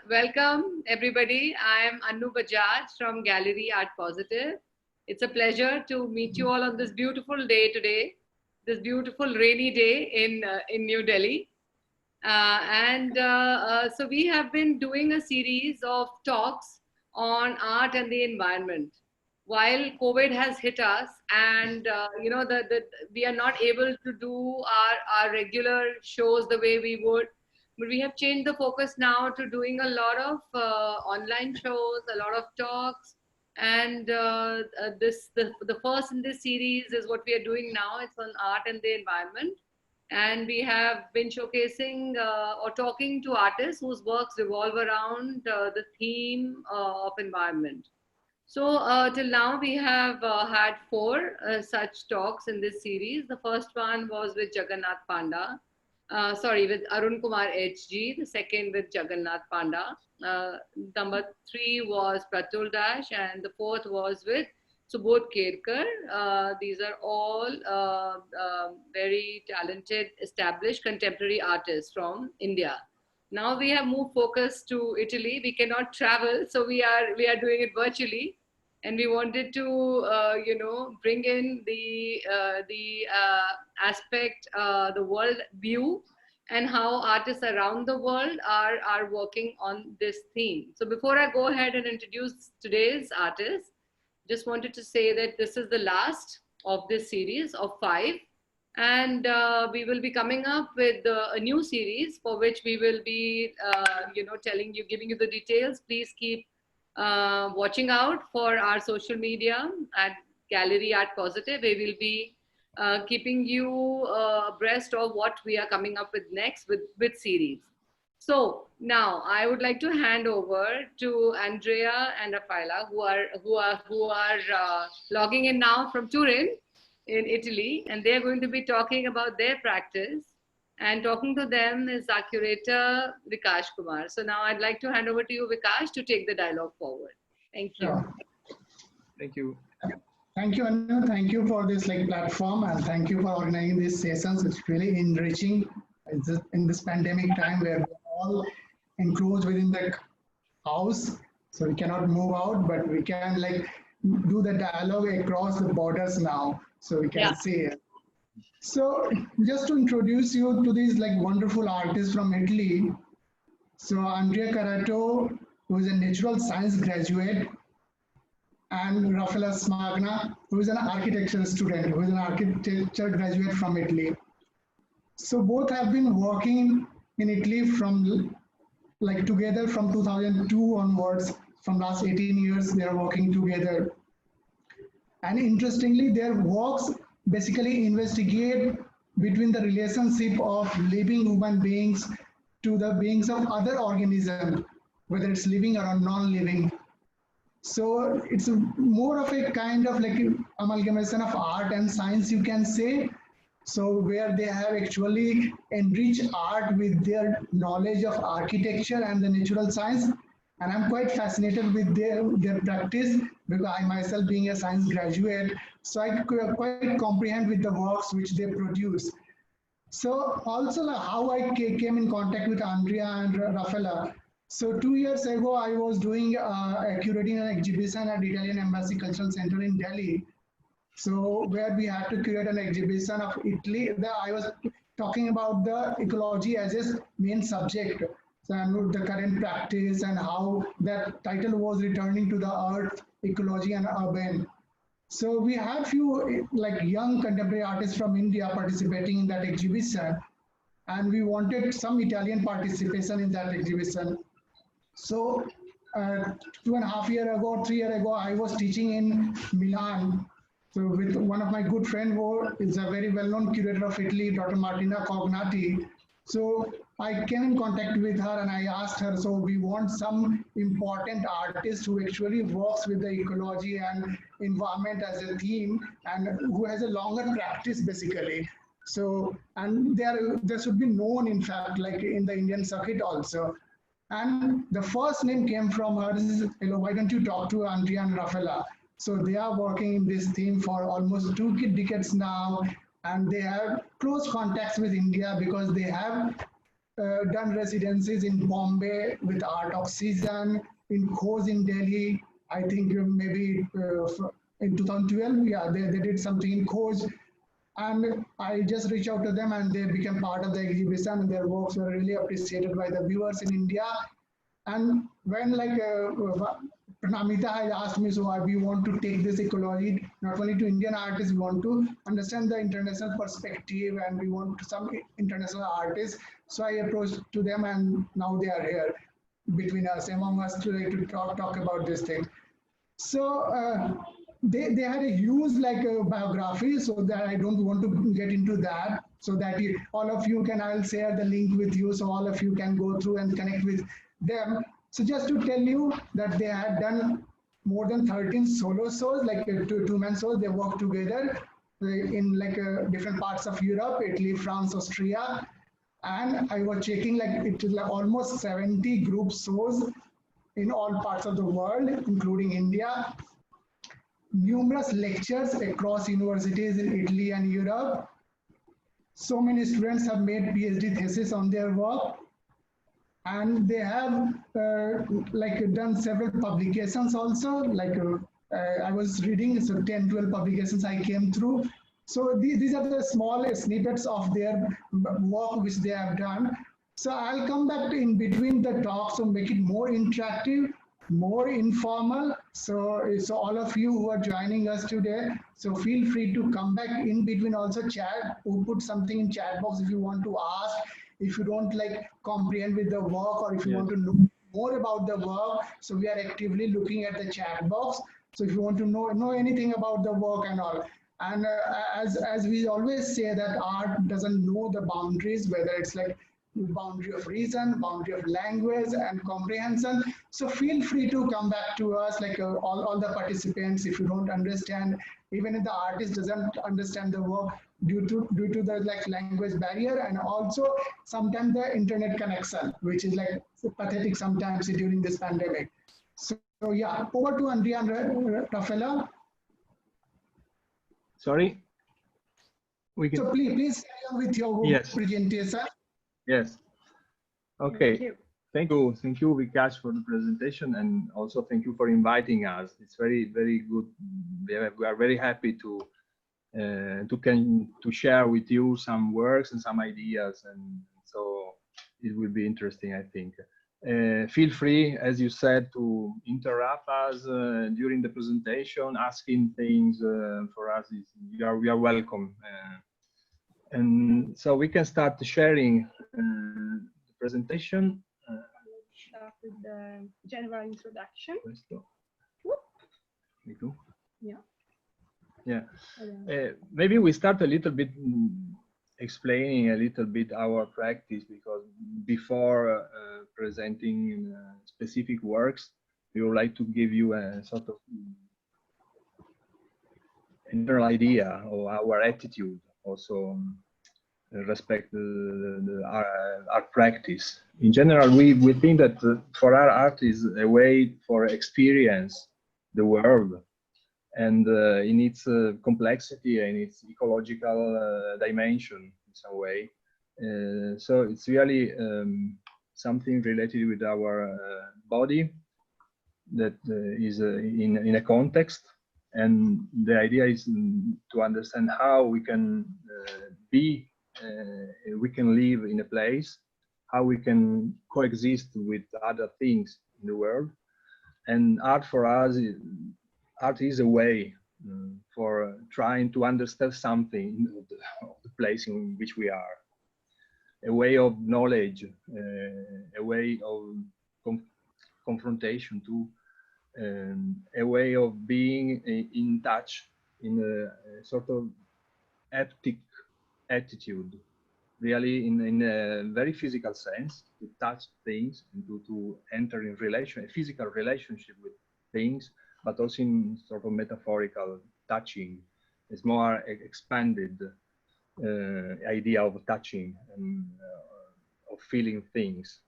Welcome everybody. I am Anu Bajaj from Gallery Art Positive. It's a pleasure to meet you all on this beautiful day today, this beautiful rainy day in New Delhi. So we have been doing a series of talks on art and the environment. While COVID has hit us, and we are not able to do our regular shows the way we would, but we have changed the focus now to doing a lot of online shows, a lot of talks, and the first in this series is what we are doing now. It's on art and the environment, and we have been showcasing or talking to artists whose works revolve around the theme of environment. So till now we have had four such talks in this series. The first one was with Jagannath Panda, with Arun Kumar HG. The second with Jagannath Panda. Number three was Pratul Dash, and the fourth was with Subodh Kerkar. These are all very talented, established contemporary artists from India. Now we have moved focus to Italy. We cannot travel, so we are doing it virtually, and we wanted to bring in the aspect, the world view, and how artists around the world are working on this theme. So before I go ahead and introduce today's artist, just wanted to say that this is the last of this series of 5. And we will be coming up with a new series for which we will be, giving you the details. Please keep watching out for our social media at Gallery Art Positive. We will be keeping you abreast of what we are coming up with next with series. So now I would like to hand over to Andrea and Raffaella, who are logging in now from Turin in Italy, and they're going to be talking about their practice. And talking to them is our curator, Vikash Kumar. So now I'd like to hand over to you, Vikash, to take the dialogue forward. Thank you. Sure. Thank you. Thank you, Anu. Thank you for this platform, and thank you for organizing these sessions. It's really enriching in this pandemic time where we're all enclosed within the house, so we cannot move out, but we can do the dialogue across the borders now, so we can see it. So just to introduce you to these wonderful artists from Italy. So Andrea Caretto, who is a natural science graduate, and Raffaella Spagna, who is an architecture student, who is an architecture graduate from Italy. So both have been working in Italy from together from 2002 onwards. From last 18 years, they are working together. And interestingly, their works basically investigate between the relationship of living human beings to the beings of other organisms, whether it's living or non-living. So it's more of a kind of amalgamation of art and science, you can say. So where they have actually enriched art with their knowledge of architecture and the natural science. And I'm quite fascinated with their practice, because I myself being a science graduate, so I quite comprehend with the works which they produce. So also how I came in contact with Andrea and Raffaella. So 2 years ago, I was doing curating an exhibition at Italian Embassy Cultural Center in Delhi. So where we had to curate an exhibition of Italy. I was talking about the ecology as its main subject. So the current practice and how that title was returning to the earth, ecology and urban. So we had few young contemporary artists from India participating in that exhibition, and we wanted some Italian participation in that exhibition. So 2.5 years ago, 3 years ago, I was teaching in Milan. So with one of my good friends, who is a very well-known curator of Italy, Dr. Martina Cognati. So I came in contact with her and I asked her, so we want some important artist who actually works with the ecology and environment as a theme and who has a longer practice basically. So, and there should be known, in fact, in the Indian circuit also. And the first name came from her, why don't you talk to Andrea and Raffaella? So they are working in this theme for almost 2 decades now, and they have close contacts with India because they have done residencies in Bombay with Art Oxygen, in Khoz in Delhi. I think maybe in 2012, yeah, they did something in Khoz. And I just reached out to them and they became part of the exhibition and their works were really appreciated by the viewers in India. And when Pranamita has asked me, so we want to take this ecology not only to Indian artists, we want to understand the international perspective and we want some international artists. So I approached to them and now they are here between us, among us to talk about this thing. So they had a huge biography, so that I don't want to get into that. So that all of you can, I'll share the link with you, so all of you can go through and connect with them. So just to tell you that they had done more than 13 solo shows, like two-man shows. They work together in different parts of Europe, Italy, France, Austria, and I was checking it is like almost 70 group shows in all parts of the world, including India. Numerous lectures across universities in Italy and Europe. So many students have made PhD thesis on their work, and they have done several publications also. I was reading, so 10, 12 publications I came through. So these are the small snippets of their work which they have done. So I'll come back to in between the talks to make it more interactive, more informal. So all of you who are joining us today, so feel free to come back in between, also chat, or put something in chat box if you want to ask, if you don't comprehend with the work, or if you want to know more about the work. So we are actively looking at the chat box. So if you want to know anything about the work and all. And as we always say, that art doesn't know the boundaries, whether it's boundary of reason, boundary of language and comprehension. So feel free to come back to us, all the participants, if you don't understand, even if the artist doesn't understand the work due to the language barrier, and also sometimes the internet connection, which is pathetic sometimes during this pandemic. So yeah, over to Andrea and Raffaella. Sorry? So please carry on with your presentation. Yes. Okay. Thank you, Vikash, for the presentation, and also thank you for inviting us. It's very, very good. We are very happy to share with you some works and some ideas, and so it will be interesting, I think. Feel free, as you said, to interrupt us during the presentation, asking things for us. We are welcome. And so we can start sharing the presentation. Start with the general introduction. Yeah. Yeah. Maybe we start a little bit explaining a little bit our practice, because before presenting specific works, we would like to give you a sort of general idea of our attitude, also respect our practice. In general, we think that for our art is a way for experience the world, and in its complexity and its ecological dimension in some way. So it's really something related with our body that is in a context. And the idea is to understand how we can we can live in a place, how we can coexist with other things in the world. And art for us, art is a way for trying to understand something of the place in which we are. A way of knowledge, a way of confrontation too. A way of being in touch in a sort of haptic attitude, really in a very physical sense, to touch things and to enter in a physical relationship with things, but also in sort of metaphorical touching. It's more expanded idea of touching and of feeling things.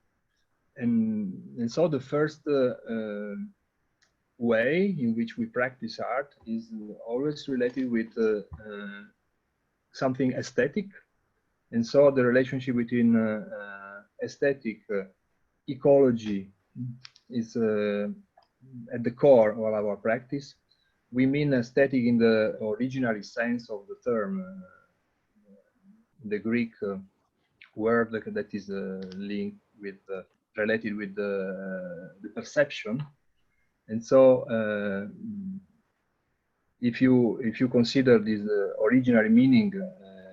And so the first way in which we practice art is always related with something aesthetic, and so the relationship between aesthetic, ecology is at the core of our practice. We mean aesthetic in the originary sense of the term, the Greek word that is linked with, related with the perception. And so, if you consider this originary meaning,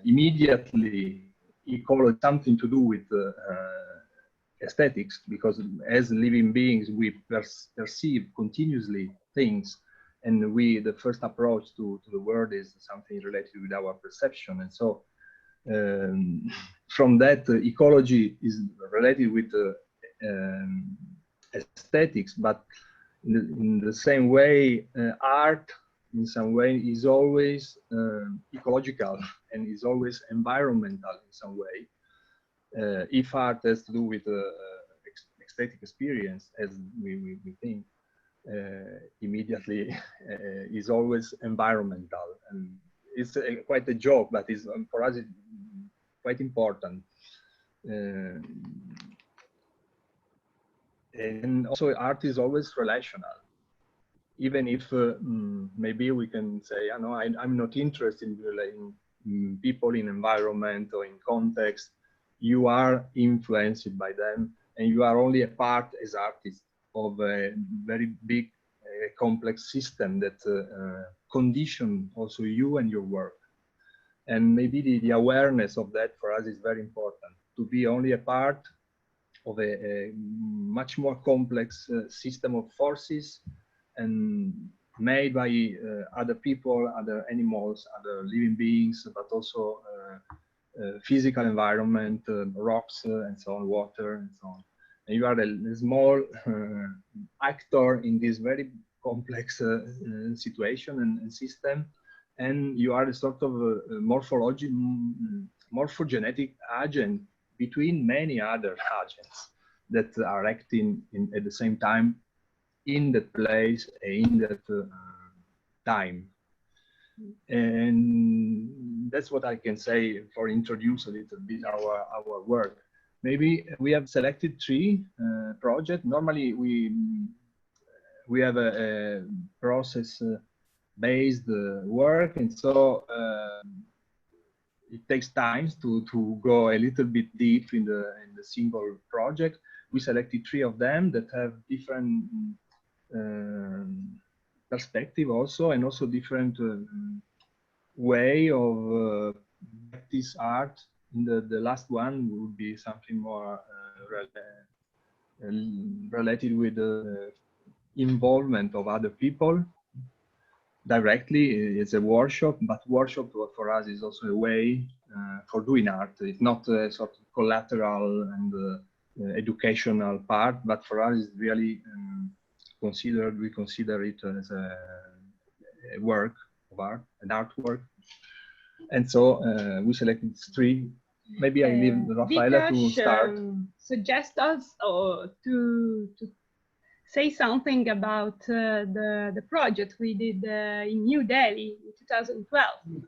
immediately ecology something to do with aesthetics, because as living beings we perceive continuously things, and the first approach to the world is something related with our perception. And so from that, ecology is related with aesthetics, but in the same way, art in some way is always ecological and is always environmental in some way. If art has to do with aesthetic experience, as we think, immediately is always environmental. And it's quite a joke, but it's, for us it's quite important. And also art is always relational. Even if maybe we can say, I know I'm not interested in people, in environment, or in context. You are influenced by them, and you are only a part as artist of a very big, complex system that condition also you and your work. And maybe the awareness of that for us is very important, to be only a part of a much more complex system of forces, and made by other people, other animals, other living beings, but also physical environment, rocks, and so on, water, and so on. And you are a small actor in this very complex situation and system, and you are a sort of morphogenetic agent between many other agents that are acting at the same time in that place, in that time. And that's what I can say for introduce a little bit our work. Maybe we have selected 3 projects. Normally we have a process based work, and so it takes time to go a little bit deep in the single project. We selected 3 of them that have different perspective also, and also different way of practice art. In the last one would be something more related with the involvement of other people directly. It's a workshop, but workshop for us is also a way for doing art. It's not a sort of collateral and educational part, but for us it's really we consider it as a work of art, an artwork. And so we selected 3. Maybe I leave Raffaella to start. Suggest us to say something about the project we did in New Delhi in 2012.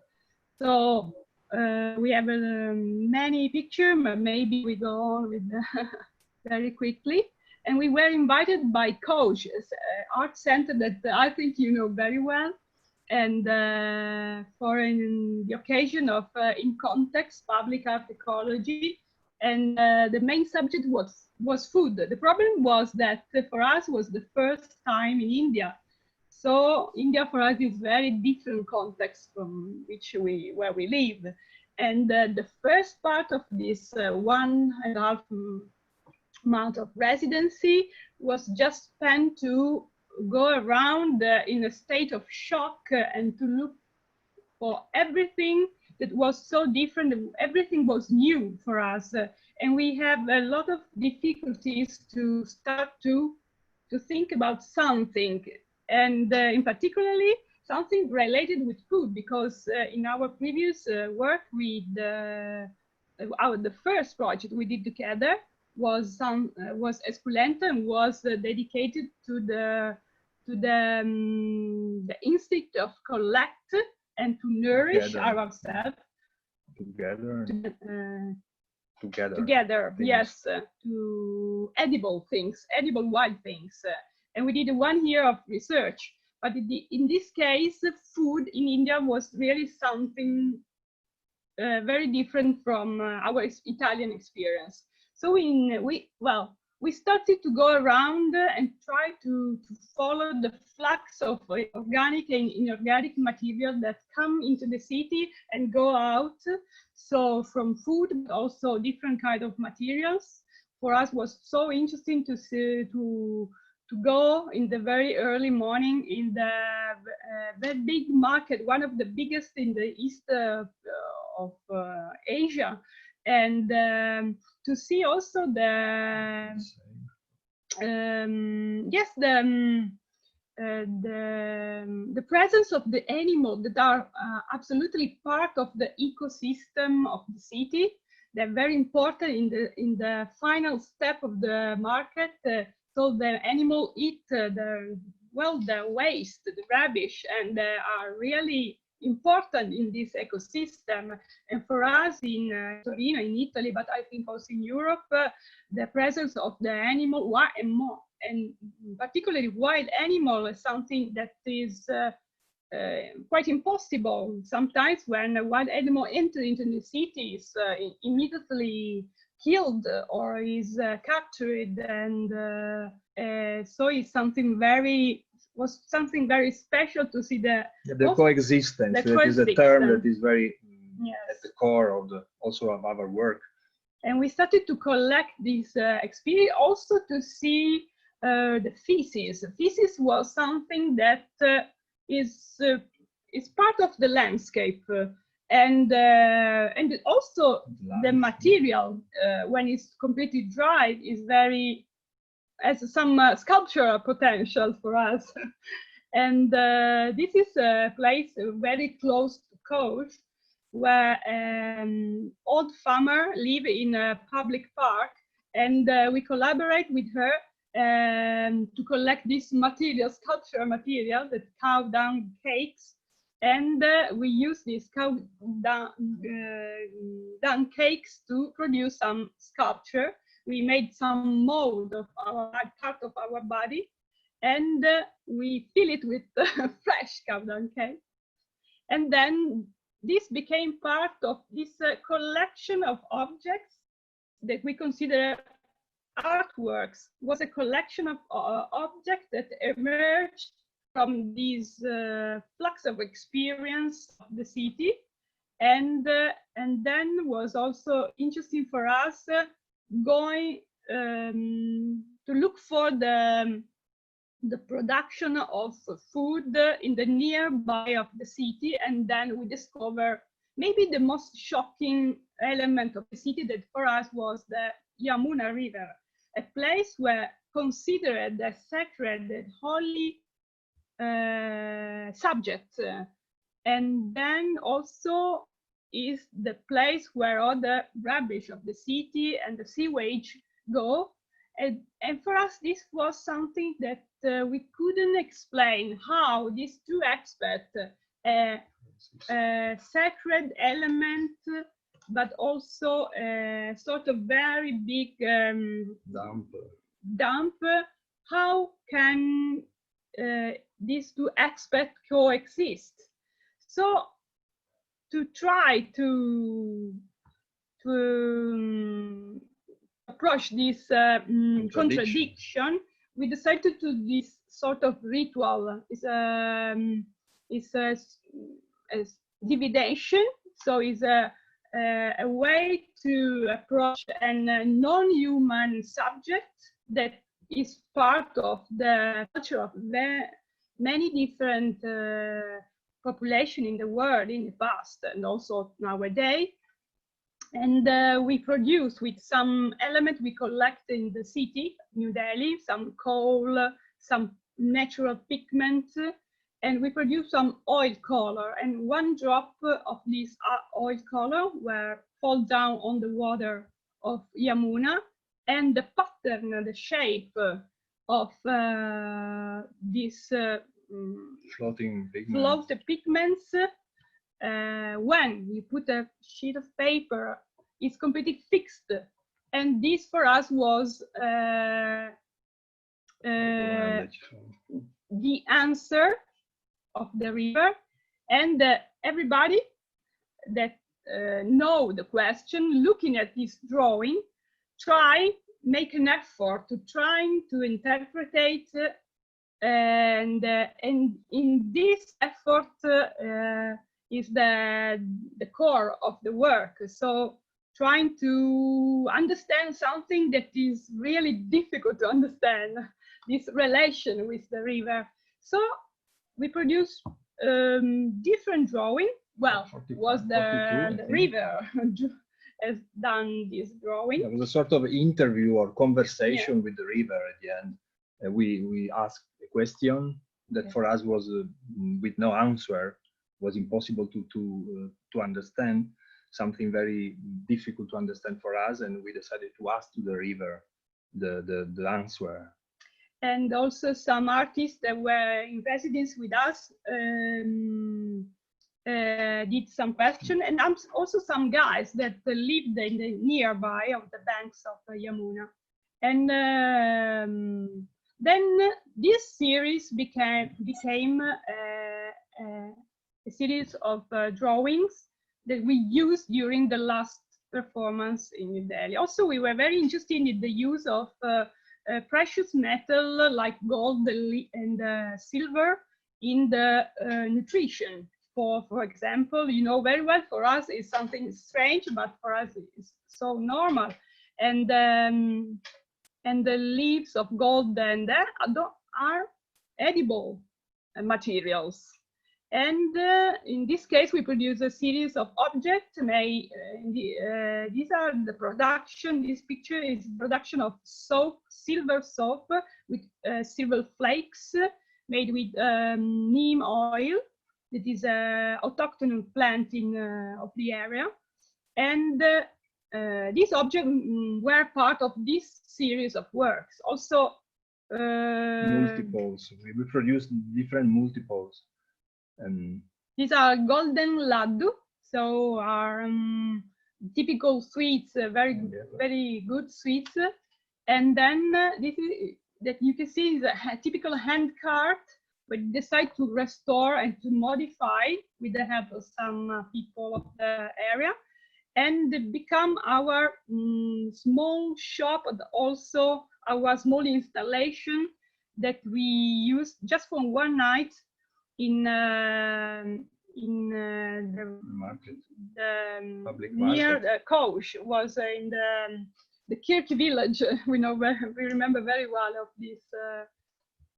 So we have many pictures, but maybe we go on with very quickly. And we were invited by Coach, art center that I think you know very well, and for the occasion of In Context, Public Art Ecology. And the main subject was food. The problem was that for us was the first time in India. So India for us is very different context from where we live. And the first part of this 1.5 month of residency was just spent to go around in a state of shock and to look for everything that was so different. Everything was new for us, and we have a lot of difficulties to start to think about something, and in particularly something related with food, because in our previous work with the first project we did together was Esculenta, and was dedicated to the instinct of collect and to nourish ourselves together. together things. Yes, to edible things, edible wild things. And we did 1 year of research. But in this case, food in India was really something very different from our Italian experience. So we started to go around and try to follow the flux of organic and inorganic material that come into the city and go out. So from food, but also different kind of materials. For us was so interesting to see, to go in the very early morning in the very big market, one of the biggest in the east of Asia, and to see also the the presence of the animals that are absolutely part of the ecosystem of the city. They're very important in the final step of the market. So the animal eat the waste, the rubbish, and they are really important in this ecosystem. And for us in Torino, in Italy, but I think also in Europe, the presence of the animal and particularly wild animal is something that is quite impossible. Sometimes when a wild animal enters into the city, is immediately killed or is captured, and so it's something was something very special to see the coexistence. That is a term that is very at the core of also of our work. And we started to collect this experience also to see the feces. Feces was something that is part of the landscape, and also the material when it's completely dried is has some sculptural potential for us. And this is a place very close to coast, where old farmer live in a public park, and we collaborate with her to collect this material, sculptural material, that cow dung cakes, and we use these cow dung cakes to produce some sculpture. We made some mold of part of our body, and we fill it with fresh cow dung cake. And then this became part of this collection of objects that we consider artworks. It was a collection of objects that emerged from this flux of experience of the city, and then was also interesting for us going to look for the production of food in the nearby of the city. And then we discover maybe the most shocking element of the city, that for us was the Yamuna River, a place where considered a sacred and holy subject, and then also is the place where all the rubbish of the city and the sewage go. And for us, this was something that we couldn't explain, how these two aspects, sacred element, but also a sort of very big dump, how can these two aspects coexist? So to try to approach this contradiction, we decided to do this sort of ritual. It's a divination, so it's a way to approach a non-human subject that is part of the culture of many different population in the world in the past and also nowadays. And we produce with some element we collect in the city, New Delhi, some coal, some natural pigment, and we produce some oil color. And one drop of this oil color will fall down on the water of Yamuna, and the pattern, the shape of this floating pigments, when we put a sheet of paper is completely fixed. And this for us was the answer of the river, and everybody that know the question, looking at this drawing, make an effort to trying to interpret and in this effort is the core of the work. So trying to understand something that is really difficult to understand, this relation with the river. So we produced different drawing. Well, was the river has done this drawing. It was a sort of interview or conversation with the river at the end. We asked a question that for us was with no answer, was impossible to understand, something very difficult to understand for us, and we decided to ask to the river the answer. And also some artists that were in residence with us did some question, and also some guys that lived in the nearby of the banks of Yamuna. And then this series became a series of drawings that we used during the last performance in New Delhi. Also, we were very interested in the use of precious metal like gold and silver in the nutrition. For example, you know very well, for us it's something strange, but for us it's so normal. And the leaves of gold and are edible materials. And in this case, we produce a series of objects. These are the production. This picture is production of soap, silver soap with silver flakes made with neem oil. That is an autochthonous plant of the area. And these objects were part of this series of works. Also, multiples. We produced different multiples. And these are golden laddu, so are typical sweets, very good sweets. And then this is that you can see is a typical hand cart, but decide to restore and to modify with the help of some people of the area, and become our small shop, and also our small installation that we used just for one night in the market, public near the coach, was in the Kirk village. We remember very well of this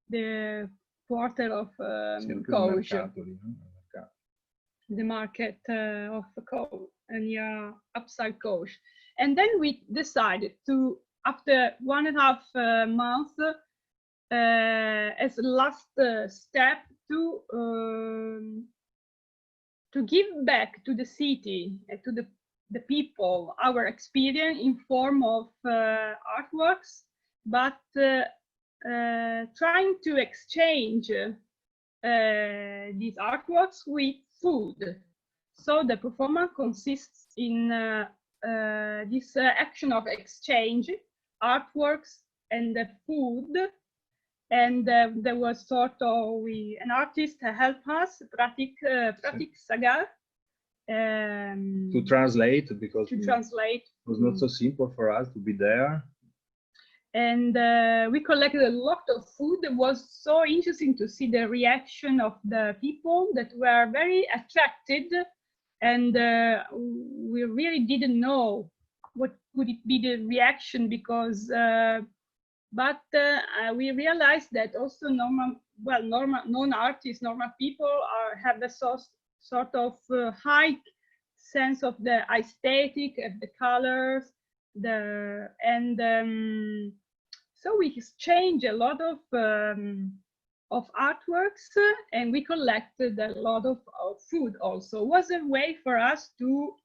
the quarter of coach, the market of Coach, and upside Coach. And then we decided to, after 1.5 months, as a last step, to give back to the city, to the people, our experience in form of artworks, but trying to exchange these artworks with food. So the performance consists in this action of exchange, artworks and the food. And there was sort of an artist helped us, Pratik Sagar, to translate, because it was not so simple for us to be there. And we collected a lot of food. It was so interesting to see the reaction of the people that were very attracted, and we really didn't know what could it be the reaction, because but we realized that also non-artists, normal people have a sort of high sense of the aesthetic, of the colors, so we exchanged a lot of artworks, and we collected a lot of food. Also, it was a way for us to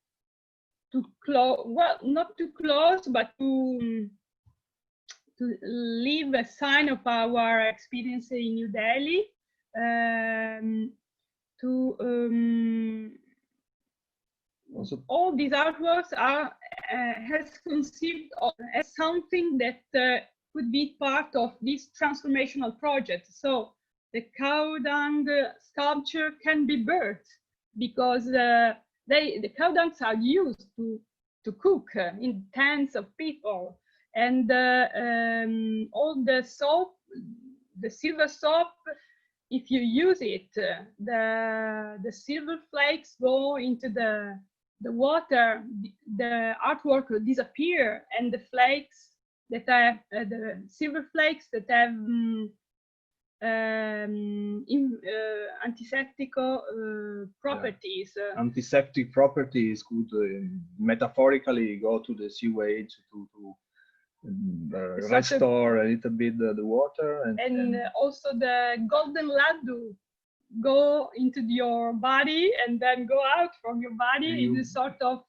close, well, not to close, but to leave a sign of our experience in New Delhi, Also, all these artworks are has conceived as something that could be part of this transformational project. So the cow dung sculpture can be birthed because the cow dungs are used to cook in tens of people, and all the soap, the silver soap, if you use it, the silver flakes go into the water, the artwork will disappear, and the flakes that have the silver flakes that have antiseptic properties. Antiseptic properties could metaphorically go to the sewage to restore a little bit the water, and also the golden laddu go into your body and then go out from your body in a sort of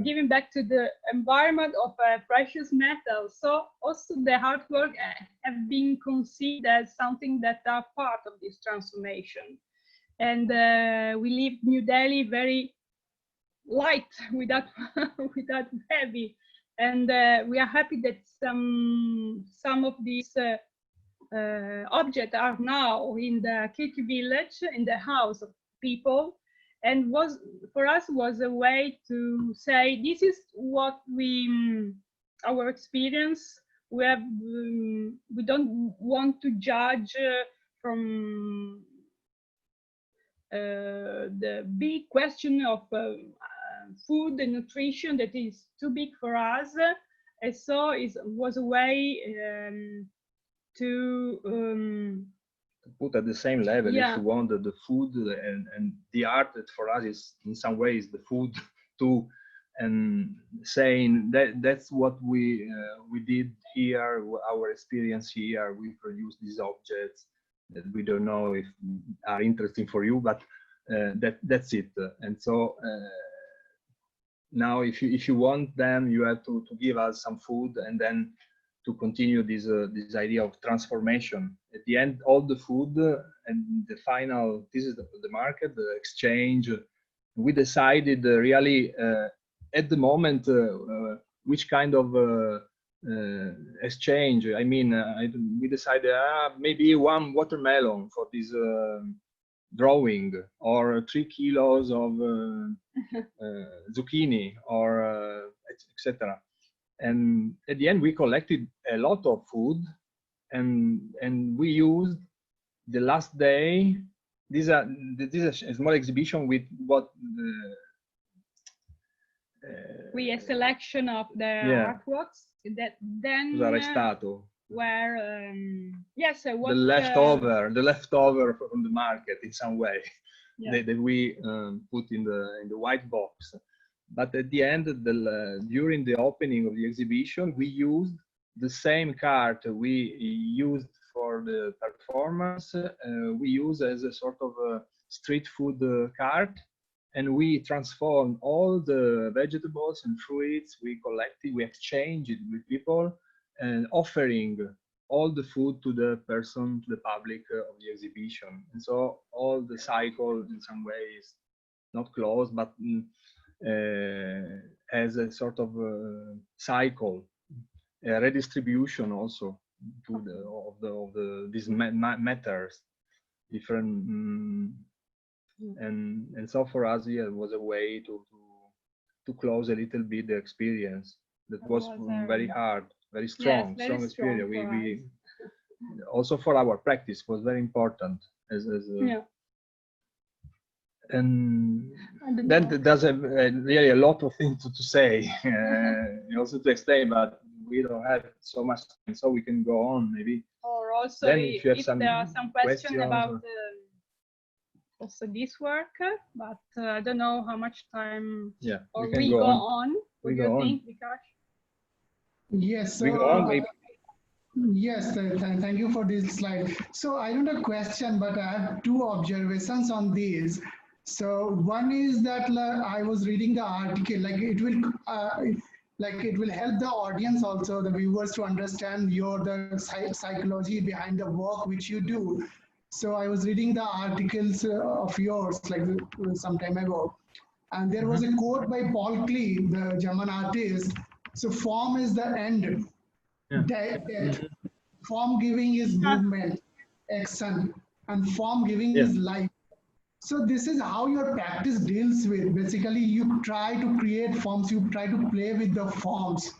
giving back to the environment of precious metals. So also the artwork have been conceived as something that are part of this transformation. And we leave New Delhi very light, without without heavy. And we are happy that some of these objects are now in the Kirti village, in the house of people, and for us was a way to say this is what our experience. We don't want to judge from the big question of food and nutrition that is too big for us, and so it was a way to put at the same level, yeah. if you want, the food and the art that for us is in some ways the food too, and saying that that's what we did here, our experience here. We produce these objects that we don't know if are interesting for you, but that's it. And so now if you want them, you have to give us some food, and then to continue this idea of transformation. At the end, all the food and the final, this is the market, the exchange. We decided really at the moment which kind of exchange. I mean, we decided maybe 1 watermelon for this drawing, or 3 kilos of zucchini, or etc. And at the end, we collected a lot of food, and we used the last day. This is a small exhibition with what we a selection of the artworks that then were yes, the leftover from the market in some way, that we put in the white box. But at the end, during the opening of the exhibition, we used the same cart we used for the performance. We use as a sort of a street food cart, and we transformed all the vegetables and fruits we collected. We exchanged it with people, and offering all the food to the person, to the public of the exhibition. And so all the cycle in some ways not closed, but as a sort of cycle, a redistribution also to these matters, different, and so for us, it was a way to close a little bit the experience that was very hard, very strong, yes, very experience. Strong we also for our practice was very important as and then there's really a lot of things to say, also to explain, but we don't have so much time, so we can go on maybe. Or also, then if there are some questions about also this work, but I don't know how much time. Yeah, or we go on. What do you think, Vikash? Yes. We go on. Yes, thank you for this slide. So I don't have a question, but I have 2 observations on these. So one is that I was reading the article, like it will help the audience also, the viewers, to understand the psychology behind the work which you do. So I was reading the articles of yours like some time ago. And there was a quote by Paul Klee, the German artist. So form is the end. Yeah. Death. Form giving is movement, action, and form giving is life. So this is how your practice deals with. Basically, you try to create forms, you try to play with the forms.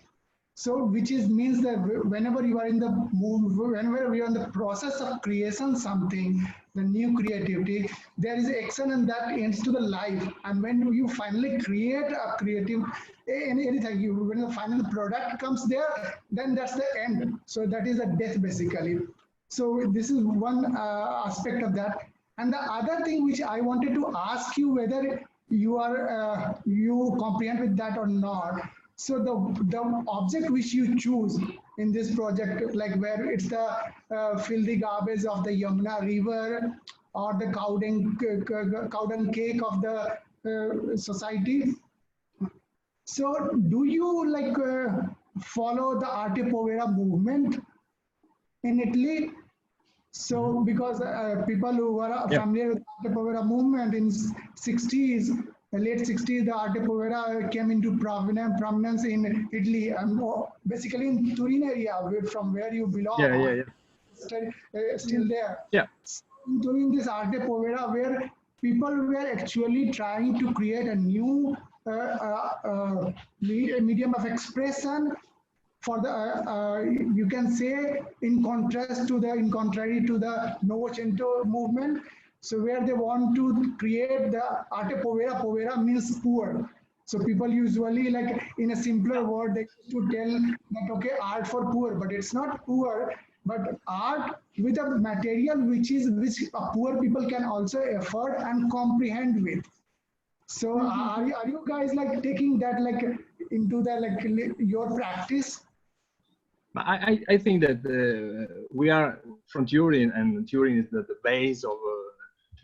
So which is means that whenever you are in the move, whenever we are in the process of creation something, the new creativity, there is action and that ends to the life. And when you finally create a creative anything, when the final product comes there, then that's the end. So that is a death basically. So this is one aspect of that. And the other thing which I wanted to ask you whether you are you comprehend with that or not. So the object which you choose in this project, like where it's the filthy garbage of the Yamuna River or the cow dung cake of the society. So do you like follow the Arte Povera movement in Italy? So because people who are familiar with Arte Povera movement in 60s, late 60s, the Arte Povera came into prominence in Italy, and basically in Turin area, from where you belong. Still there. Yeah. Doing this Arte Povera, where people were actually trying to create a new medium of expression for the you can say in contrary to the Novecento movement. So where they want to create the Arte Povera. Povera means poor. So people usually, like in a simpler word, they used to tell that okay, art for poor, but it's not poor, but art with a material which poor people can also afford and comprehend with. So are you guys like taking that like into the like your practice? I think that we are from Turin, and Turin is the base of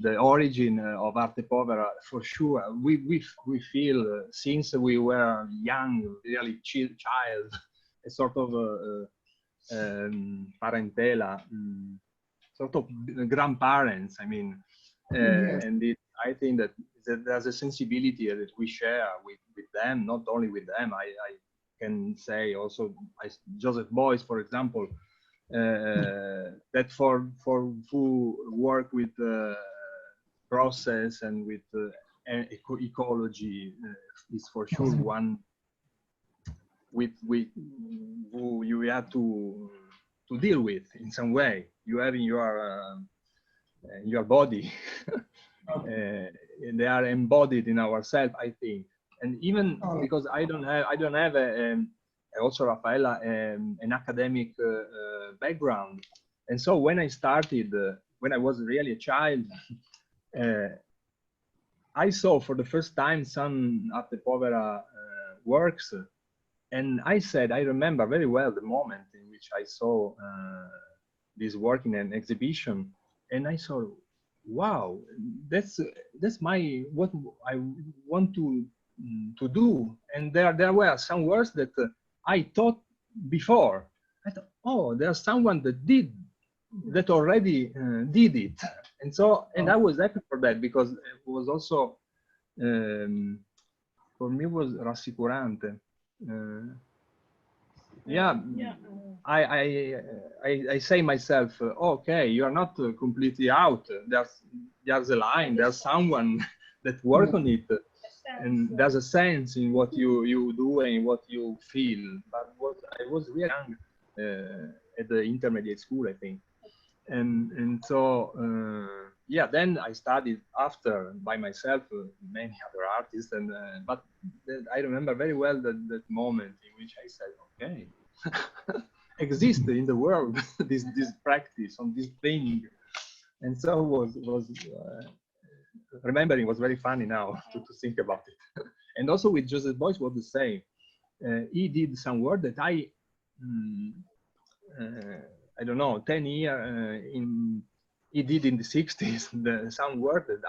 the origin of Arte Povera for sure. We feel since we were young, really child, a sort of parentela, sort of grandparents. I mean, and I think that there's a sensibility that we share with them, not only with them. I can say also Joseph Beuys, for example, that for who work with process and with ecology is for sure one with who you have to deal with in some way. You have in your body. They are embodied in ourselves, I think. And even because I don't have also Raffaella an academic background, and so when I started, when I was really a child, I saw for the first time some Arte Povera works, and I remember very well the moment in which I saw this work in an exhibition, and I saw, wow, that's what I want to do. And there were some words that I thought before. I thought, oh, there's someone that already did it. And so, and I was happy for that, because it was also, for me, was rassicurante. I say myself, okay, you are not completely out. There's a line, there's someone that work on it, and there's a sense in what you do and what you feel. But I was really young at the intermediate school, I think, and so yeah. Then I studied after by myself many other artists, and but I remember very well that moment in which I said, okay. Exist in the world this practice on this thing, and so was remembering was very funny now to think about it. And also with Joseph Beuys was the same. He did some work that I don't know, 10 years he did in the 60s some work that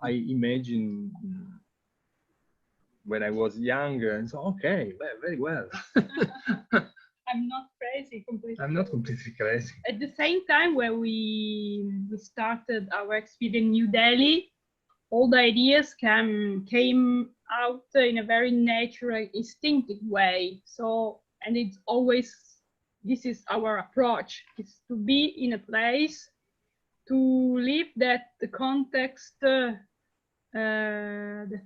I imagined when I was younger, and so okay, very well. I'm not crazy completely. I'm not completely crazy. At the same time, where we started our experience in New Delhi, all the ideas came out in a very natural, instinctive way. So, and it's always, this is our approach, is to be in a place, to live that the context, the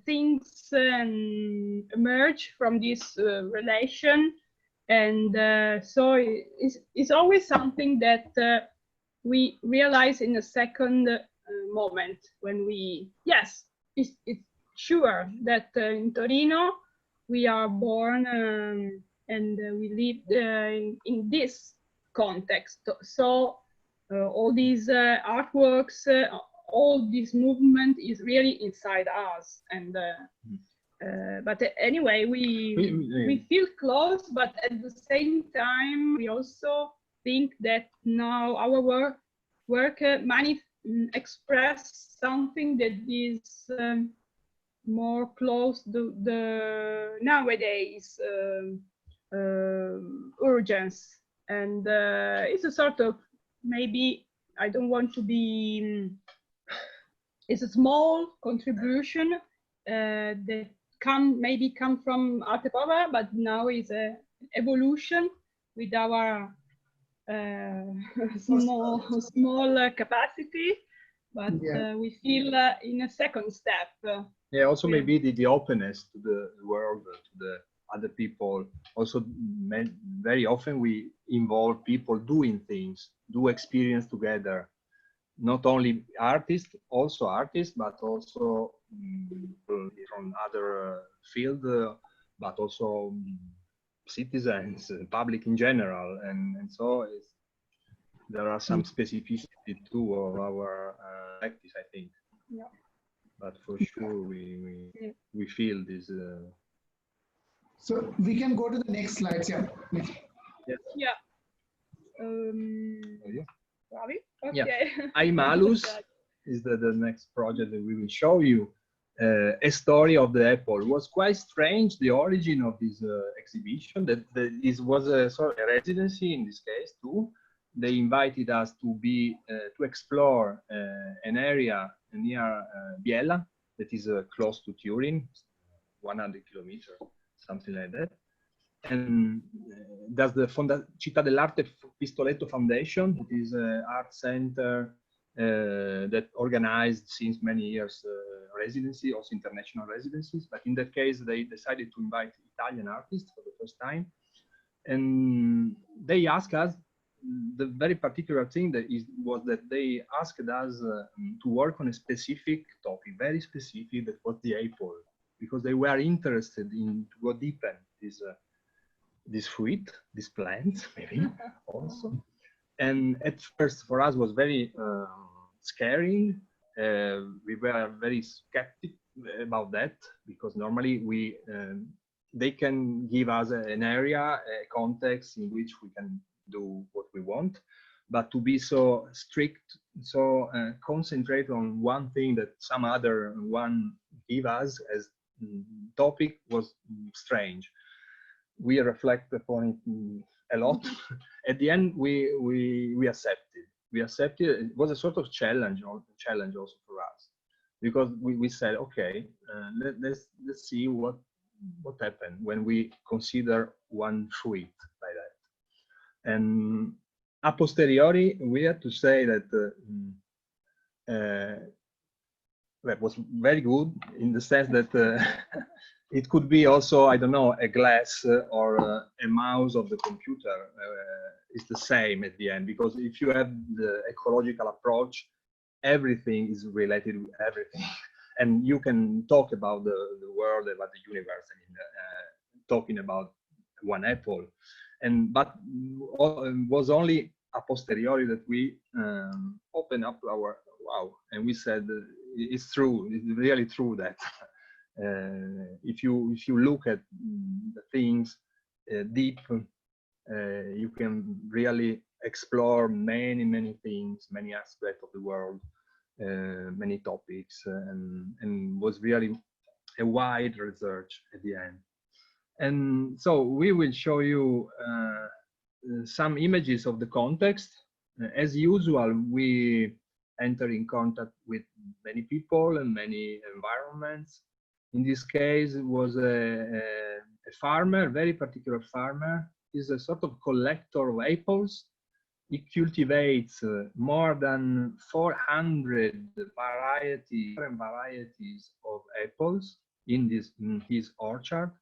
things emerge from this relation. And so it's always something that we realize in a second moment when we, yes, it's sure that in Torino we are born and we live in this context. So all these artworks, all this movement is really inside us. And but anyway, we feel close, but at the same time, we also think that now our work express something that is more close to the nowadays urgence. And it's a sort of, maybe, I don't want to be, it's a small contribution that maybe come from Arte Povera, but now is a evolution with our small capacity, but we feel in a second step. Yeah, also maybe the openness to the world, to the other people. Also, very often we involve people doing things, do experience together. Not only artists, also artists, but also from other field, but also citizens, public in general, and so there are some specificity too of our practice, I think. Yeah. But for sure, we feel this. So we can go to the next slides. Yeah. Yes. Yeah. Okay. Yeah. Aimalus is the next project that we will show you. A story of the apple. It was quite strange, the origin of this exhibition. This was a sort of a residency in this case too. They invited us to explore an area near Biella, that is close to Turin, 100 kilometers, something like that. And that's the Città dell'Arte Pistoletto Foundation. It is an art center that organized since many years residency, also international residencies. But in that case, they decided to invite Italian artists for the first time. And they asked us, the very particular thing was that they asked us to work on a specific topic, very specific, that was the apple, because they were interested in to go deeper this fruit, this plant, maybe also. And at first, for us, was very scary. We were very skeptical about that, because normally they can give us an area, a context in which we can do what we want, but to be so strict, so concentrate on one thing that some other one give us as topic was strange. We reflect upon it a lot. At the end, we accepted. We accepted. It was a sort of challenge also for us, because we said, okay, let's see what happened when we consider one fruit like that. And a posteriori, we had to say that that was very good in the sense that it could be also, I don't know, a glass or a mouse of the computer. It's the same at the end, because if you have the ecological approach, everything is related with everything. And you can talk about the world, about the universe, I mean, talking about one apple. But it was only a posteriori that we opened up our wow, and we said it's true, it's really true that if you look at the things deep, you can really explore many things, many aspects of the world, many topics, and was really a wide research at the end. And so we will show you some images of the context. As usual, we enter in contact with many people and many environments. In this case, it was a farmer, very particular farmer. He's a sort of collector of apples. He cultivates more than 400 varieties of apples in his orchard.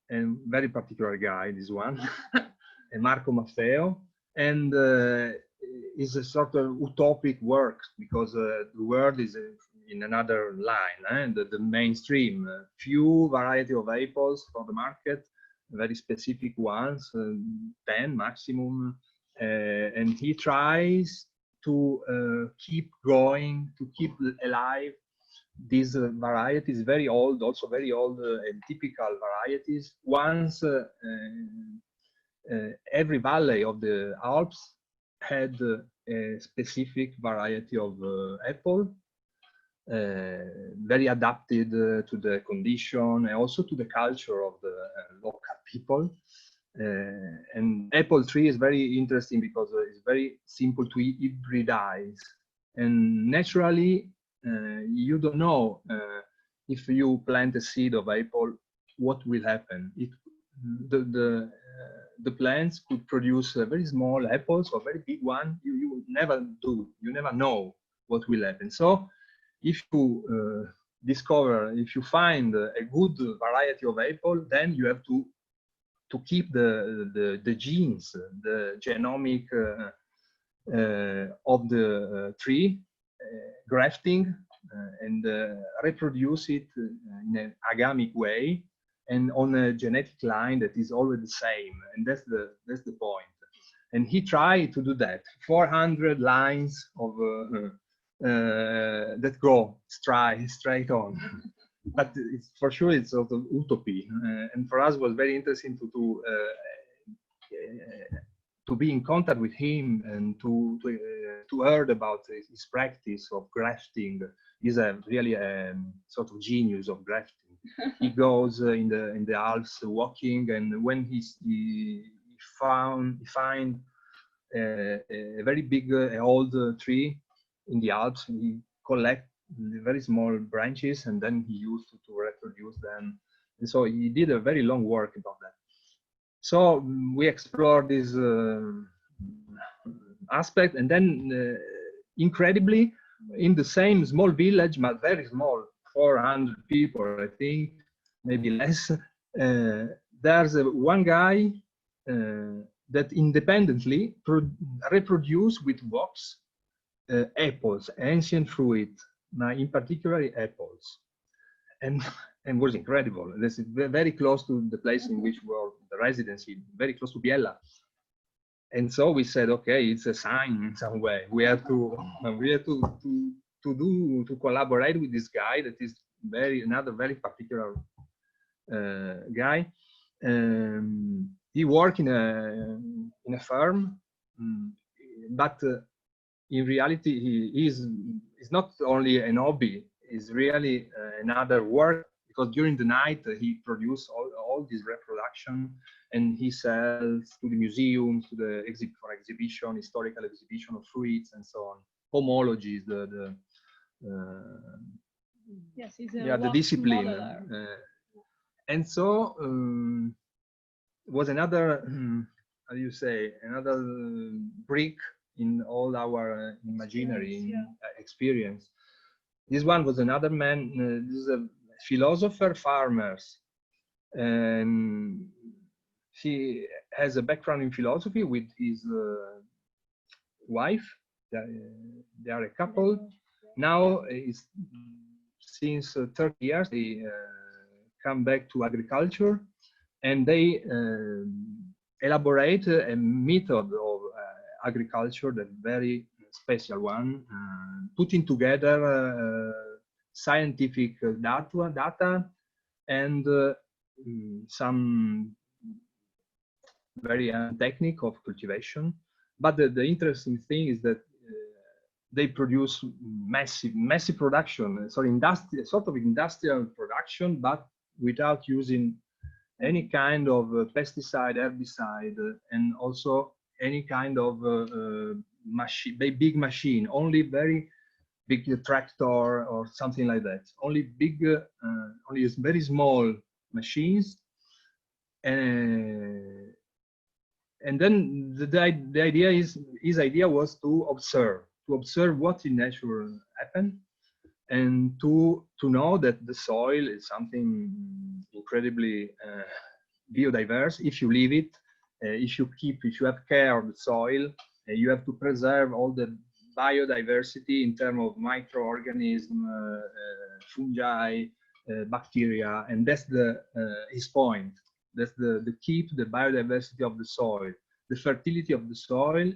And very particular guy, this one, Marco Maffeo. And is a sort of utopic work because the world is in another line, the mainstream. Few variety of apples for the market, very specific ones, 10 maximum. And he tries to keep going, to keep alive these varieties, very old, also very old and typical varieties. Once every valley of the Alps had a specific variety of apple, very adapted to the condition and also to the culture of the local people. And apple tree is very interesting because it's very simple to hybridize, and naturally you don't know if you plant a seed of apple what will happen. The plants could produce very small apples or very big one. You never know what will happen. So if you if you find a good variety of apple, then you have to keep the genes, the genomic of the tree, grafting and reproduce it in an agamic way and on a genetic line that is always the same, and that's the point. And he tried to do that. 400 lines of that go straight on. But it's, for sure, it's sort of utopia, and for us it was very interesting to be in contact with him and to hear about his practice of grafting. He's really a sort of genius of grafting. He goes in the Alps walking, and when he find a very big old tree in the Alps, he collect very small branches and then he used to reproduce them. And so he did a very long work about that. So we explored this aspect, and then incredibly, in the same small village, but very small, 400 people, I think, maybe less, there's one guy that independently reproduce with wax apples, ancient fruit, in particular apples, and was incredible. This is very close to the place in which we were the residency, very close to Biella. And so we said, okay, it's a sign in some way. We have to collaborate with this guy that is another very particular guy. He worked in a firm, but in reality, he is not only an hobby, it's really another work, because during the night he produces all this reproduction and he sells to the museums, to the for exhibition, historical exhibition of fruits and so on. Homology is yes, the discipline. And so was another, how do you say, another brick in all our imaginary experience. This one was another man, this is a philosopher, farmers, and he has a background in philosophy with his wife. They are a couple. Now, since 30 years, they come back to agriculture, and they elaborate a method of agriculture, that very special one, putting together scientific data and some very technique of cultivation. But the interesting thing is that they produce massive production, so sort of industrial production, but without using any kind of pesticide, herbicide, and also any kind of machine, big machine, only very big tractor or something like that. Only big, only very small machines. And then the idea is, his idea was to observe what in nature happened, and to know that the soil is something incredibly biodiverse. If you leave it, if you have care of the soil, you have to preserve all the biodiversity in terms of microorganisms, fungi, bacteria, and that's his point. That's the keep the biodiversity of the soil. The fertility of the soil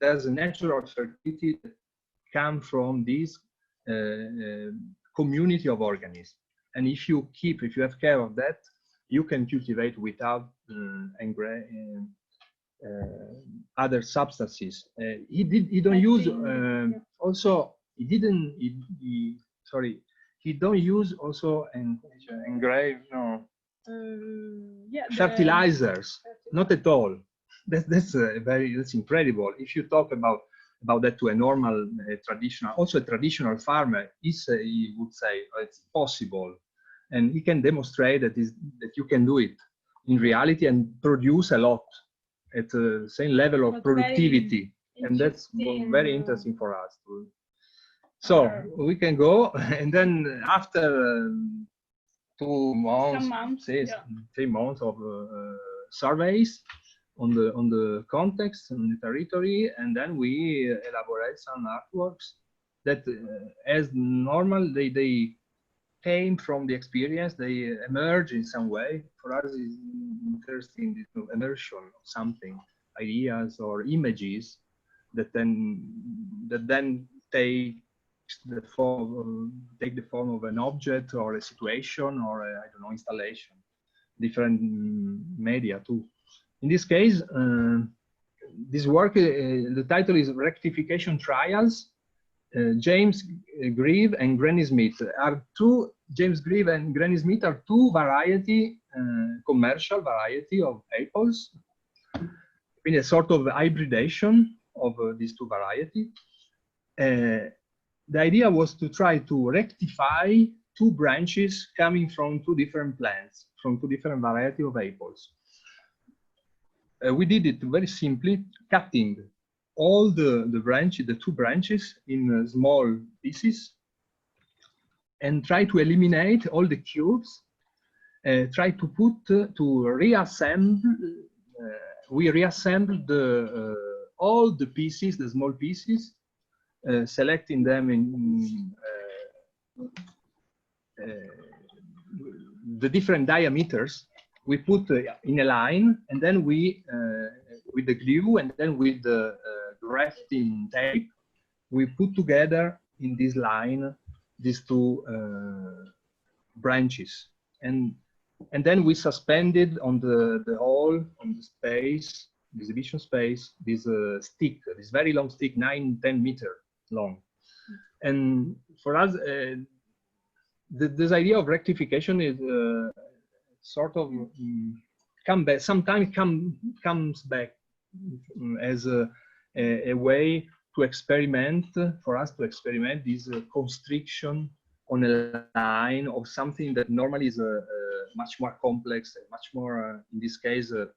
there's a natural fertility that comes from this community of organisms. And if you have care of that, you can cultivate without other substances. He don't use also he don't use also fertilizers, not at all. That's incredible. If you talk about that to a normal traditional farmer, he would say it's possible, and he can demonstrate that you can do it in reality and produce a lot at the same level of productivity, and that's very interesting for us. So we can go, and then after 2 months, 3 months of surveys on the context and the territory, and then we elaborate some artworks that, as normal, they came from the experience, they emerge in some way. For us, it's interesting, this immersion of something, ideas or images that then take the form of an object or a situation or I don't know, installation, different media too. In this case, this work, the title is Rectification Trials. James Grieve and Granny Smith are two. James Grieve and Granny Smith are two commercial variety of apples, in a sort of hybridation of these two varieties. The idea was to try to rectify two branches coming from two different plants, from two different varieties of apples. We did it very simply, cutting all the two branches in small pieces, and try to eliminate all the cubes. Try to reassemble. We reassembled all the pieces, the small pieces, selecting them in the different diameters. We put in a line, and then we, with the glue and then with the grafting tape, we put together in this line these two branches, and then we suspended on the wall, on the space, the exhibition space, this stick, this very long stick, 9-10 meters long. And for us, this idea of rectification is sort of sometimes comes back as a way to experiment, for us to experiment this constriction on a line of something that normally is much more complex, much more, in this case, the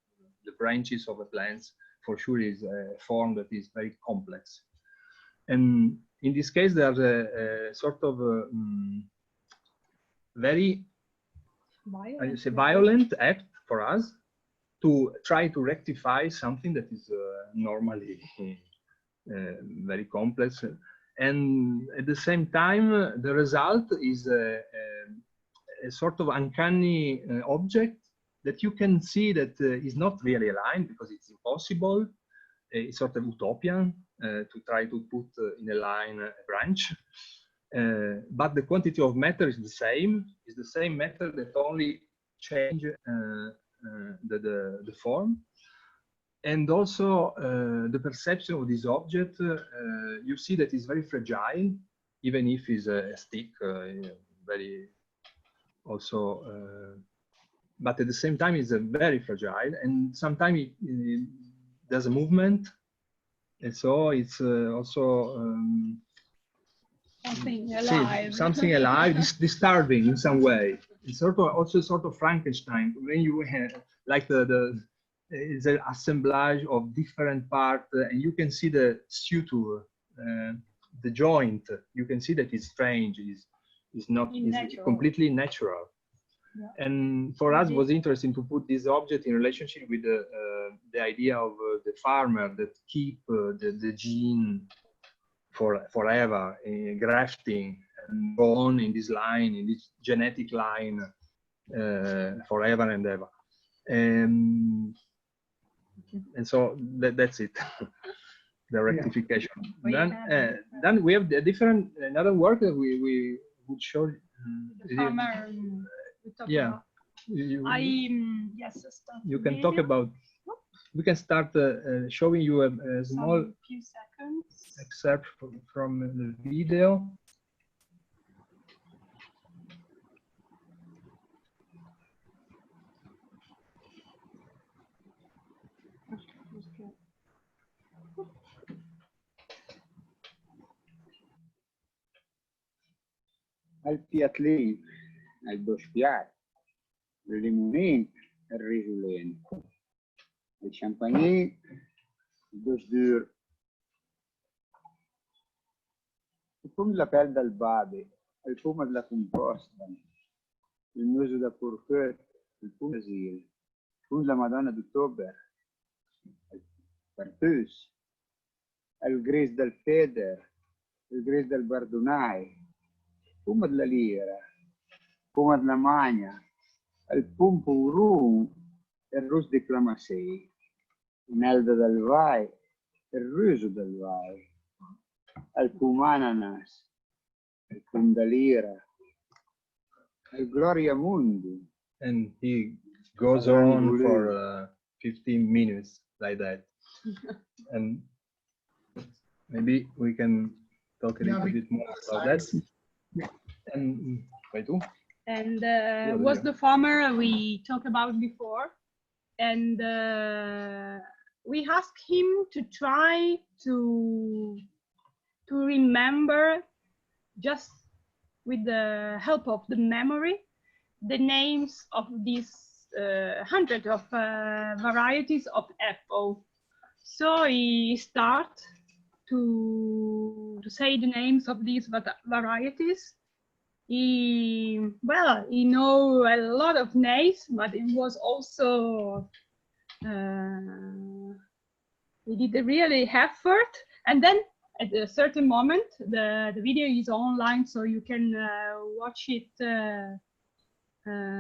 branches of the plants for sure is a form that is very complex. And in this case, there's a sort of very violent act for us to try to rectify something that is normally very complex. And at the same time, the result is a sort of uncanny object that you can see that is not really aligned, because it's impossible. It's sort of utopian to try to put in a line a branch. But the quantity of matter is the same. It's the same matter that only change the form. And also the perception of this object, you see that it's very fragile, even if it's a stick, very also, but at the same time it's very fragile, and sometimes there's a movement, and so it's also something alive. Something alive, disturbing in some way. It's also sort of Frankenstein when you have like it's an assemblage of different parts, and you can see the suture, the joint. You can see that it's strange. It's not. It's completely natural. Yeah. And for us, it was interesting to put this object in relationship with the idea of the farmer that keep the gene forever, grafting and go on in this line, in this genetic line, forever and ever. And so that's it. The rectification. Yeah. Then we have the different another work that we would show. The farmer. Yeah. Yes. You can talk about. We can start showing you a small few seconds excerpt from the video. البياتلين، البوشبيات، الليمونين، الريجولين، الشامبانيين، البوشدور. Il fumo della pelle del babi, il fumo della composta, il muso da Purchet, il fumo d'Asil, il fumo della Madonna d'Ottober, il Partus, il gris del Feder, il gris del Bardunai, il fumo della Lira, il fumo della Magna, il pumpo Urum, il rus di Clamassei, il neldo del Vai, il ruso del Vai. Al-Pumananas, Al-Kundalira, Al-Gloria Mundi. And he goes on for 15 minutes like that. And maybe we can talk a little bit more about that. Yeah. And was the farmer we talked about before. And we asked him to try to remember, just with the help of the memory, the names of these hundreds of varieties of apple. So he started to say the names of these varieties. He know a lot of names, but it was also he did a really effort. And then at a certain moment, the video is online, so you can watch it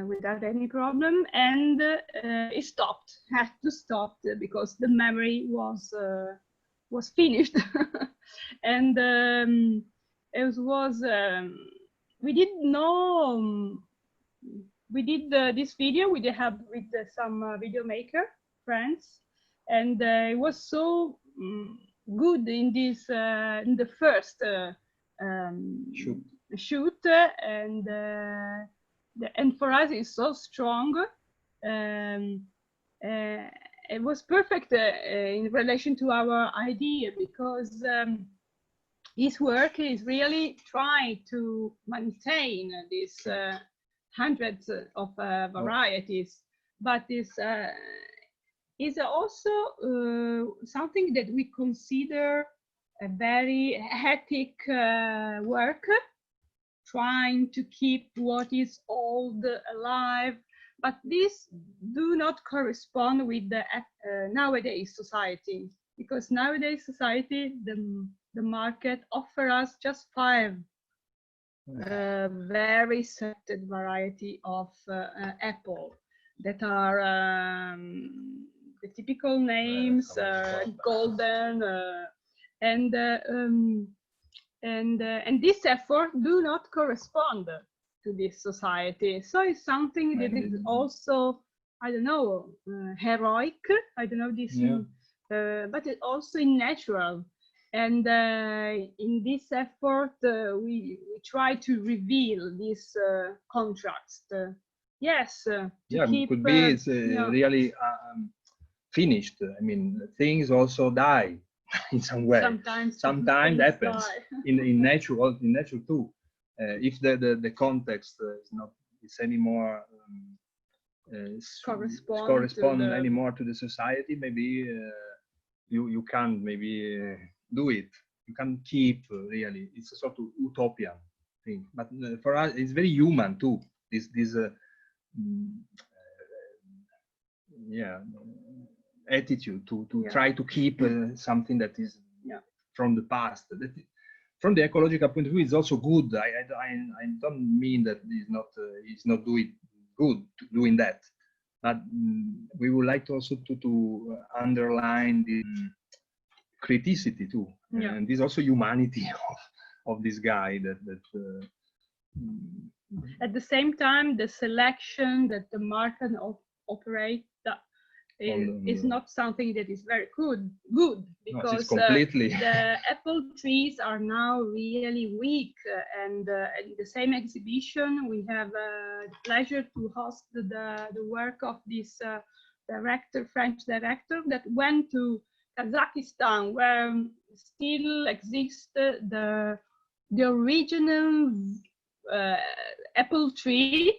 without any problem. And it stopped, had to stop because the memory was finished. And it was we didn't know. We did this video with the help with some video maker friends, and it was so good in this in the first shoot, and for us it's so strong. It was perfect in relation to our idea, because his work is really trying to maintain these hundreds of varieties, but is also something that we consider a very ethic work, trying to keep what is old alive, but this do not correspond with the nowadays society, because nowadays society, the market offer us just 5 very certain variety of apple that are the typical names, golden, and this effort do not correspond to this society. So it's something that is also, I don't know, heroic. I don't know this, but it's also natural. And in this effort, we try to reveal this contrast. Yes. Yeah, it could be it's really finished. I mean, things also die. in some way. Sometimes happens in nature too. If the context is not anymore correspond anymore to the society, maybe you can't maybe do it. You can keep really. It's a sort of utopian thing. But for us, it's very human too. This attitude to try to keep something that is from the past. From the ecological point of view, it's also good. I don't mean that it's not doing that, but we would like to also to underline the criticity too, and this also humanity of this guy that at the same time, the selection that the market operate is not something that is very good because the apple trees are now really weak, and in the same exhibition we have the pleasure to host the work of this French director that went to Kazakhstan, where still exists the original apple tree,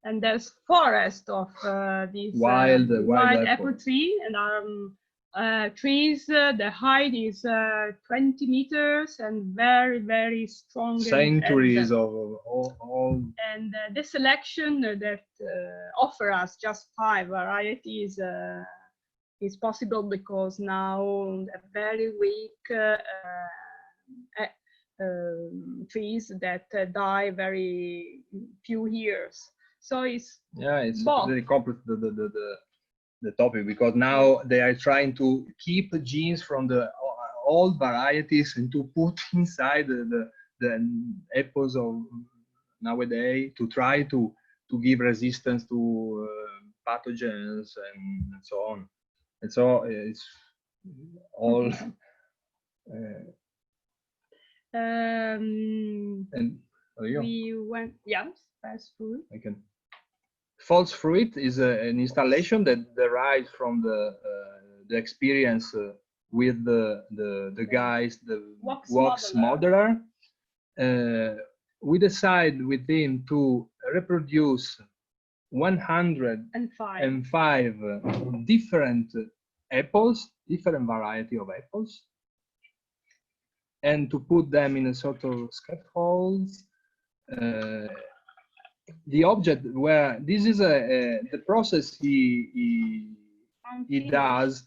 and there's forest of these wild apple tree, and trees. The height is 20 meters and very, very strong. Centuries of all. And the selection that offer us just 5 varieties is possible because now a very weak trees that die very few years. So it's very complex the topic, because now they are trying to keep genes from the old varieties and to put inside the apples of nowadays to try to give resistance to pathogens and so on. And so it's all and we went fast food. I can. False fruit is an installation that derives from the experience with the guys, the wax modeler. We decide with him to reproduce 105 different apples, different variety of apples, and to put them in a sort of scaffolds. The object where this is the process he does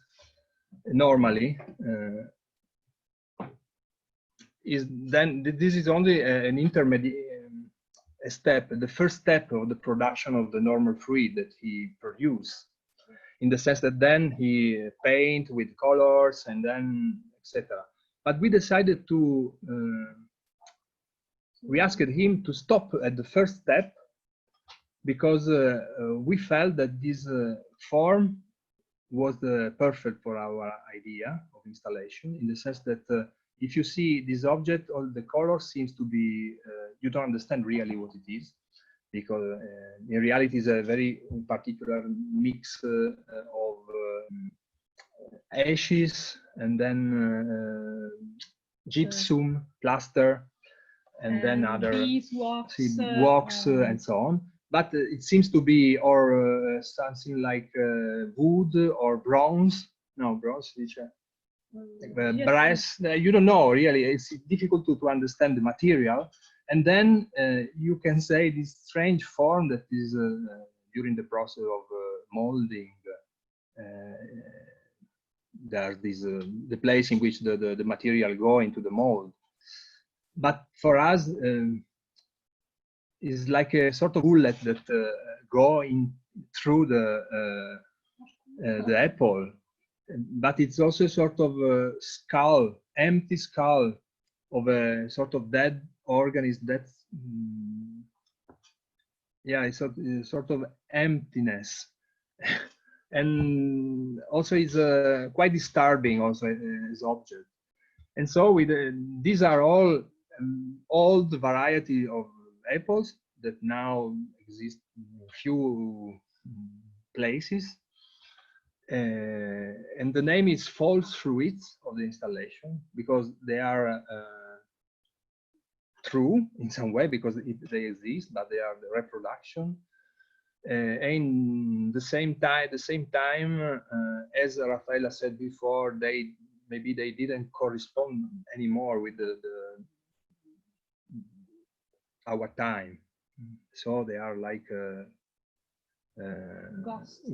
normally is then this is only an intermediate step, the first step of the production of the normal fruit that he produces, in the sense that then he paint with colors and then etc. But we decided to we asked him to stop at the first step, because we felt that this form was perfect for our idea of installation, in the sense that if you see this object, all the color seems to be, you don't understand really what it is, because in reality it's a very particular mix of ashes and then gypsum, plaster, and then other wax and so on. But it seems to be or something like wood or bronze. No, bronze, which brass. You don't know really. It's difficult to understand the material. And then you can say this strange form that is during the process of molding. There's this the place in which the material go into the mold. But for us, is like a sort of bullet that go in through the apple, but it's also a sort of a skull, empty skull of a sort of dead organism. That's it's a sort of emptiness, and also is quite disturbing also as object. And so with these are all old variety of apples that now exist in a few places, And the name is false fruits of the installation because they are true in some way because they exist, but they are the reproduction. And the same time, as Raffaella said before, maybe they didn't correspond anymore with our time, so they are like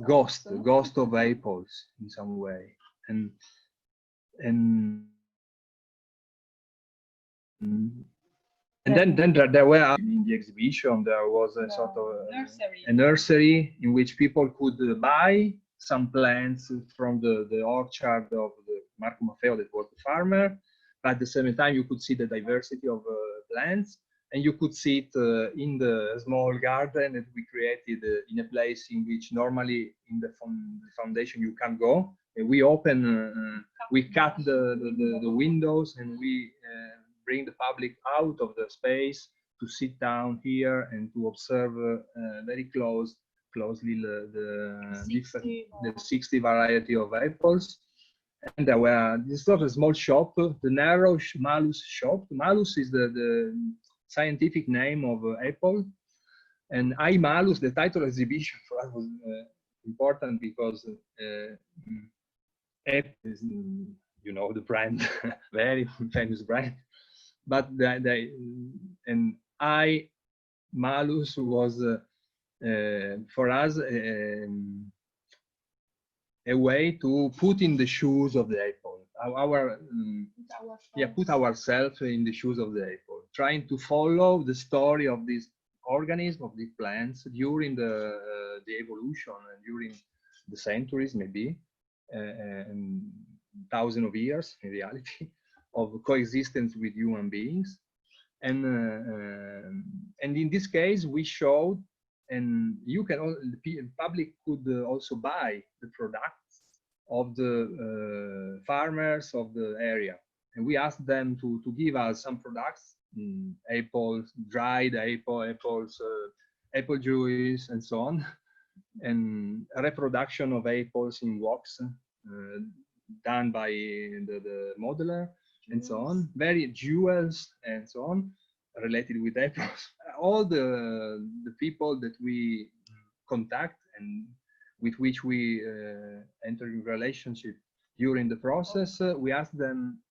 ghost of apples in some way, and then there were in the exhibition there was a sort of a nursery in which people could buy some plants from the orchard of the Marco Maffeo, that was the farmer, but at the same time you could see the diversity of plants, and you could see it in the small garden that we created in a place in which normally in the foundation you can't go. And we we cut the windows, and we bring the public out of the space to sit down here and to observe very closely the 60 variety of apples. And there were, this was a small shop, the narrow Malus shop. Malus is the scientific name of apple. And I Malus, the title exhibition for us was important because apple is, you know, the brand, very famous brand. But and I Malus was for us a way to put in the shoes of the apple. Put ourselves in the shoes of the apple, trying to follow the story of this organism, of these plants during the evolution and during the centuries, maybe, and thousands of years in reality, of coexistence with human beings. And in this case, we showed, and you can, the public could also buy the products of the farmers of the area. And we asked them to give us some products, apples, dried apples, apple juice, and so on, and a reproduction of apples in wax done by the modeler, and so on, very jewels and so on, related with apples. All the people that we contact and with which we enter in relationship during the process, we ask them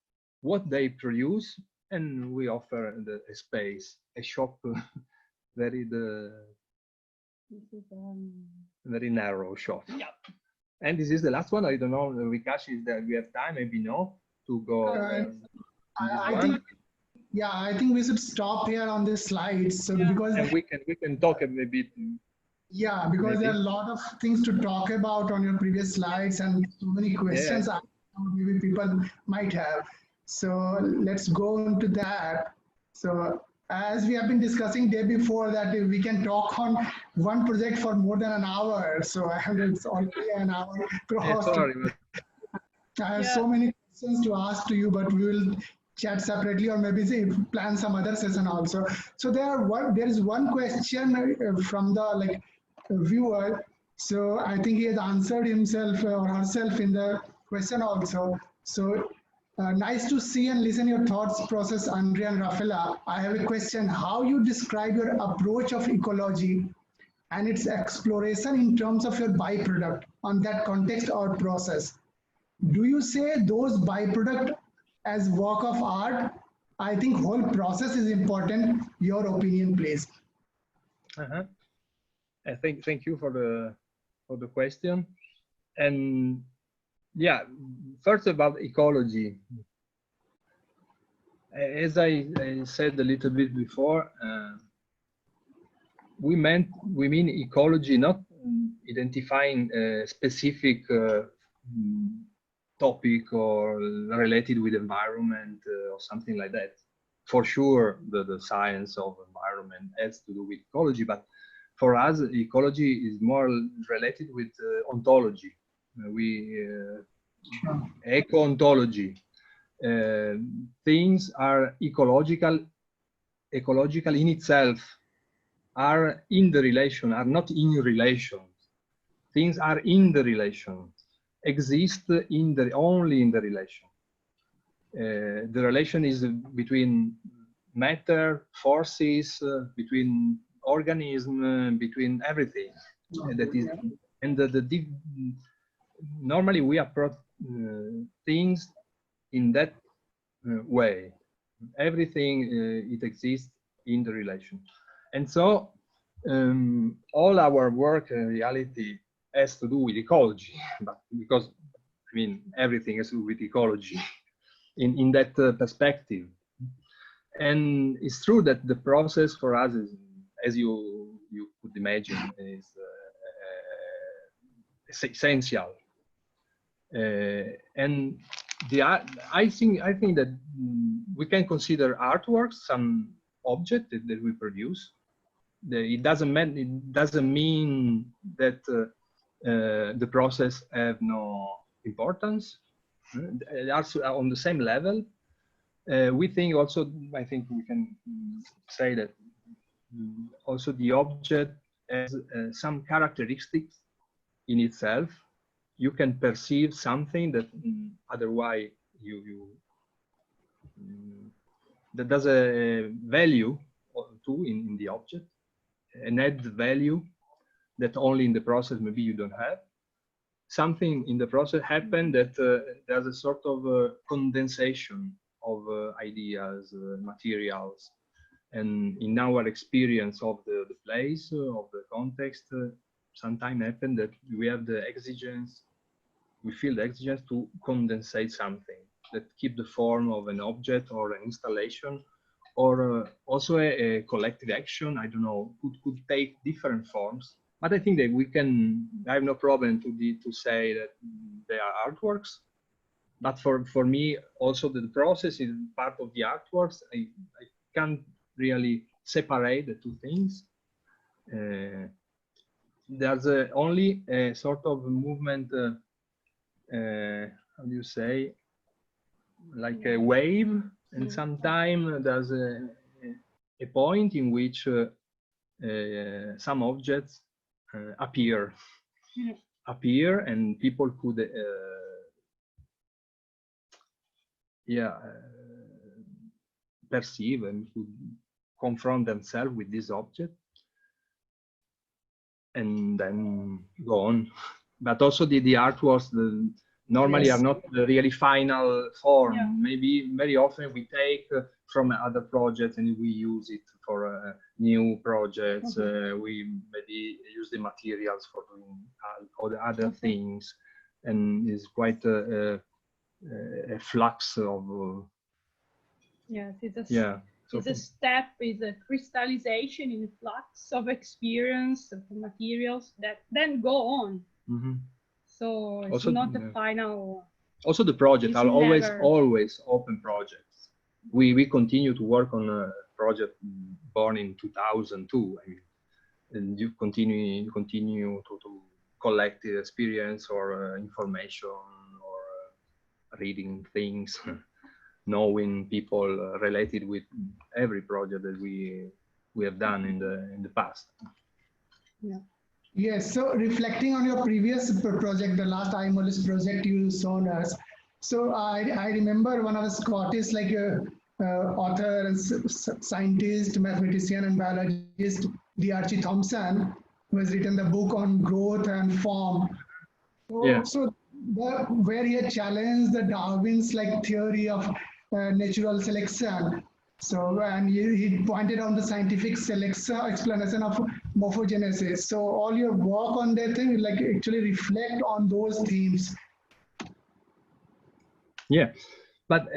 what they produce, and we offer a space, a shop, very narrow shop. Yeah. And this is the last one. I don't know, Vikash, is that we have time, maybe no, to go. I think we should stop here on this slide. So because and we can talk a bit. Yeah, because there are a lot of things to talk about on your previous slides, and so many questions maybe people might have. So let's go into that. So as we have been discussing day before, that we can talk on one project for more than an hour. So it's already an hour crossed. I have so many questions to ask to you, but we will chat separately, or maybe plan some other session also. So there is one question from the viewer. So I think he has answered himself or herself in the question also. So nice to see and listen your thoughts process, Andrea and Raffaella. I have a question: how you describe your approach of ecology and its exploration in terms of your byproduct on that context or process? Do you say those byproduct as work of art? I think whole process is important. Your opinion, please. I think thank you for the question. And yeah, first about ecology. As I said a little bit before, we mean ecology, not identifying a specific topic or related with environment or something like that. For sure, the science of environment has to do with ecology, but for us, ecology is more related with ontology. Eco-ontology. Things are ecological in itself, are in the relation, are not in relation. Things are in the relation. exist only in the relation. The relation is between matter, forces, between organism, between everything. That is, and normally we approach things in that way. Everything it exists in the relation, and so all our work in reality has to do with ecology, but because I mean everything has to do with ecology in that perspective. And it's true that the process for us is, as you could imagine, is essential. And I think that we can consider artworks some object that we produce. It doesn't mean that the process have no importance. They are on the same level. We think also, I think we can say that also the object has some characteristics in itself. You can perceive something that otherwise that does a value too in the object, an added value that only in the process maybe you don't have. Something in the process happened that there's a sort of condensation of ideas, materials, and in our experience of the place, of the context, sometimes happen that we have the exigence, we feel the exigence to condensate something that keep the form of an object or an installation, or also a collective action. I don't know, could take different forms. But I think that we can, I have no problem to say that they are artworks. But for me, also the process is part of the artworks. I can't really separate the two things. There's only a sort of movement, how do you say, like a wave, and sometimes there's a point in which some objects appear, and people could perceive and could confront themselves with this object and then go on. But also the artworks normally are not the really final form. Maybe very often we take from other projects and we use it for new projects. We maybe use the materials for doing other things, and it's quite a flux of yes, it's a step, is a crystallization in a flux of experience of materials that then go on. So it's also not the final. Also, the project are always open projects. We continue to work on a project born in 2002. I mean, and you continue to collect the experience or information or reading things, knowing people related with every project that we have done in the past. Yeah. Yes, so reflecting on your previous project, the last iMolist project you shown us. So I remember one of the Scottish author, scientist, mathematician and biologist, Archie Thompson, who has written the book on growth and form. So where he had challenged the Darwin's theory of natural selection. So, and he pointed out the scientific explanation of morphogenesis. So all your work on that thing actually reflect on those themes. Yeah, but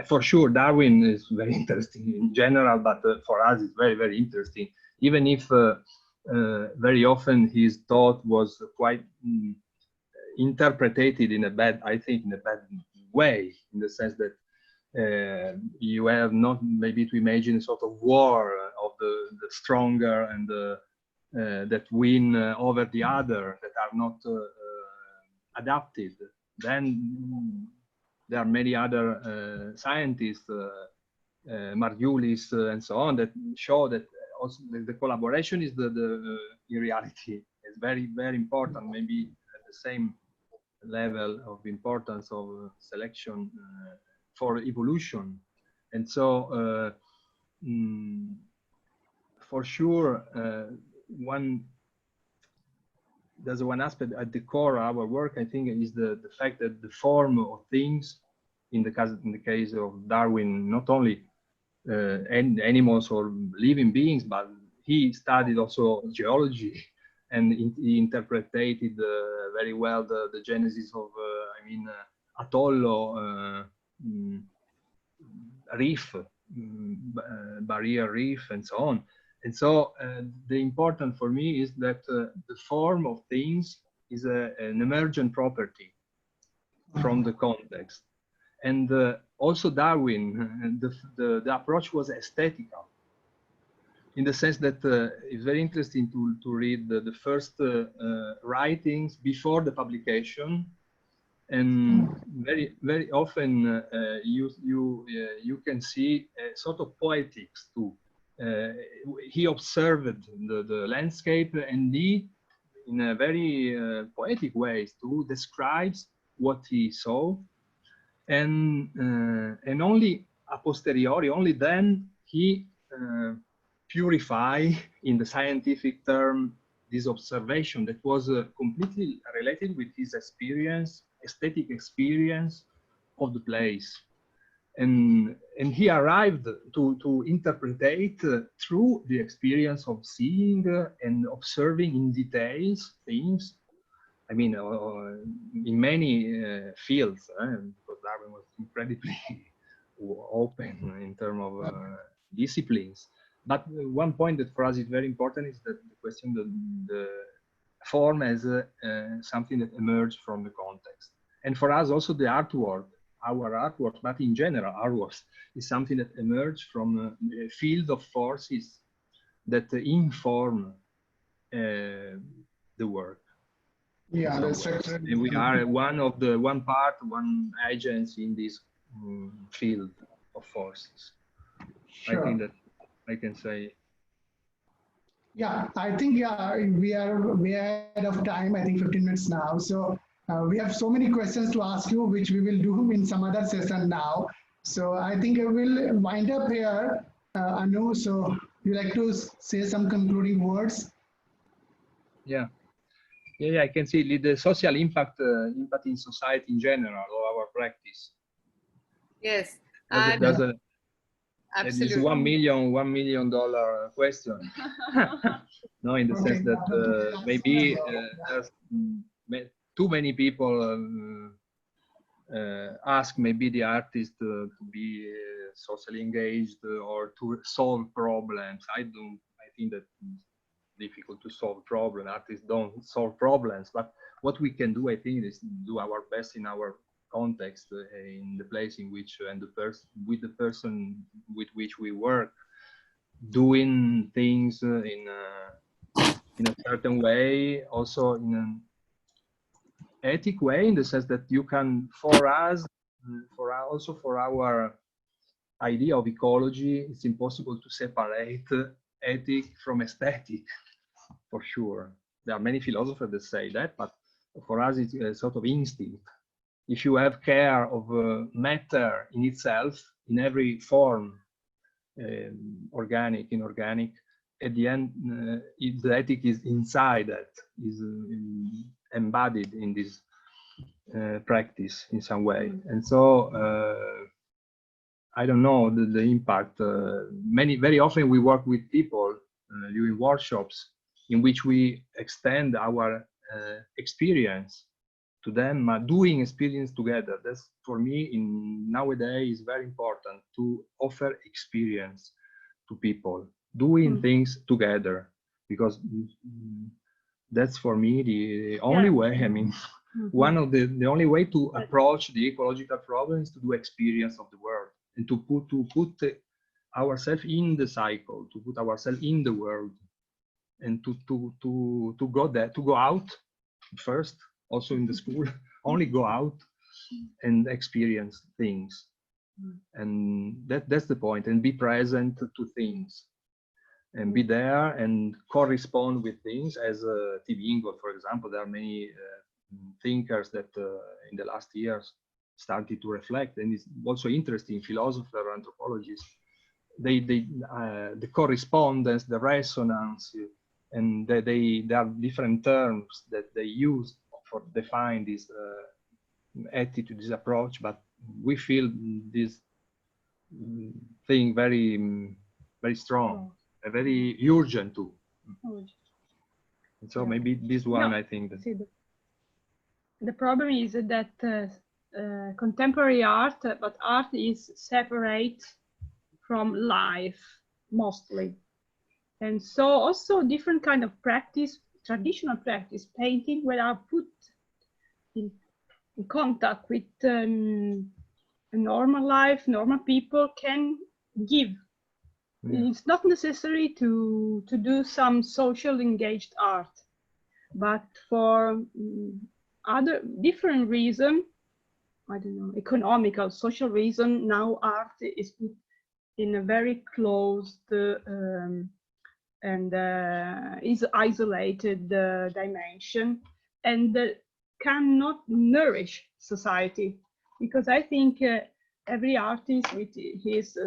for sure, Darwin is very interesting in general, but for us it's very, very interesting. Even if very often his thought was quite interpreted in a bad way, in the sense that you have not maybe to imagine a sort of war of the stronger and that win over the other, that are not adapted. Then there are many other scientists, Margulis and so on, that show that also the collaboration is in reality is very, very important. Maybe at the same level of importance of selection for evolution. And so for sure, there's one aspect at the core of our work, I think, is the fact that the form of things, in the case of Darwin, not only animals or living beings, but he studied also geology, and he interpreted very well the genesis of, atoll, reef, barrier reef, and so on. And so the important for me is that the form of things is an emergent property from the context. And also Darwin, the approach was aesthetical, in the sense that it's very interesting to read the first writings before the publication. And very often you can see a sort of poetics too. He observed the landscape, and he, in a very poetic ways, too, describes what he saw, and only a posteriori, only then he purify, in the scientific term, this observation that was completely related with his experience, aesthetic experience of the place. And he arrived to interpret through the experience of seeing and observing in details things. I mean, in many fields, because Darwin was incredibly open in terms of disciplines. But one point that for us is very important is that the question, the form as something that emerged from the context. And for us also the artwork, our artwork, but in general artworks, is something that emerged from a field of forces that inform the work. Yeah, that's right. And we are one agency in this field of forces. Sure. I think that I can say. Yeah, I think we are way ahead of time. I think 15 minutes now. So we have so many questions to ask you, which we will do in some other session now. So I think I will wind up here. Anu, so you like to say some concluding words? Yeah, I can see the social impact in society in general of our practice. Yes. It's $1 million question. No, in the sense that maybe there's too many people ask maybe the artist to be socially engaged or to solve problems. I think that it's difficult to solve problems. Artists don't solve problems, but what we can do, I think, is do our best in our context, in the place in which, and with the person with which we work, doing things in a certain way, also in an ethic way, in the sense that you can, for us, also for our idea of ecology, it's impossible to separate ethic from aesthetic, for sure. There are many philosophers that say that, but for us it's a sort of instinct. If you have care of matter in itself, in every form, organic, inorganic, at the end, the ethic is inside that, is embodied in this practice in some way. And so, I don't know the impact. Very often we work with people during workshops in which we extend our experience to them, doing experience together. That's, for me, nowadays is very important, to offer experience to people, doing things together, because that's, for me, the only way. I mean, one of the only way to approach the ecological problem is to do experience of the world, and to put ourselves in the cycle, to put ourselves in the world, and to go there, to go out first. Also in the school, only go out and experience things, and that's the point. And be present to things, and be there and correspond with things. As TV Ingo, for example, there are many thinkers that in the last years started to reflect, and it's also interesting, philosophers, anthropologists, the correspondence, the resonance, and there are different terms that they use for define this attitude, this approach, but we feel this thing very, very strong, very urgent too. And so maybe this one, I think. See, the problem is that contemporary art, but art is separate from life mostly. And so also different kind of practice, traditional practice, painting, where are put in contact with normal life, normal people can give. Yeah. It's not necessary to do some social engaged art, but for other different reason, I don't know, economical, social reason, now art is put in a very closed and is isolated dimension, and cannot nourish society, because I think every artist with his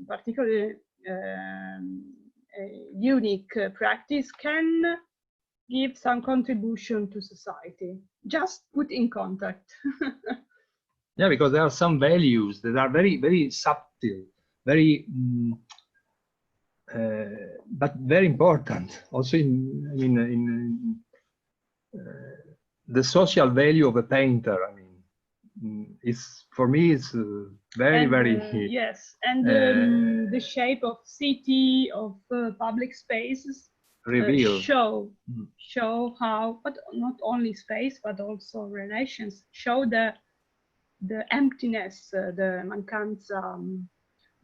particular unique practice can give some contribution to society, just put in contact. Yeah, because there are some values that are very, very subtle, very but very important also in the social value of a painter. I mean, it's for me it's very, very yes, and the shape of city, of public spaces reveal show how, but not only space but also relations, show the emptiness, the mancanza,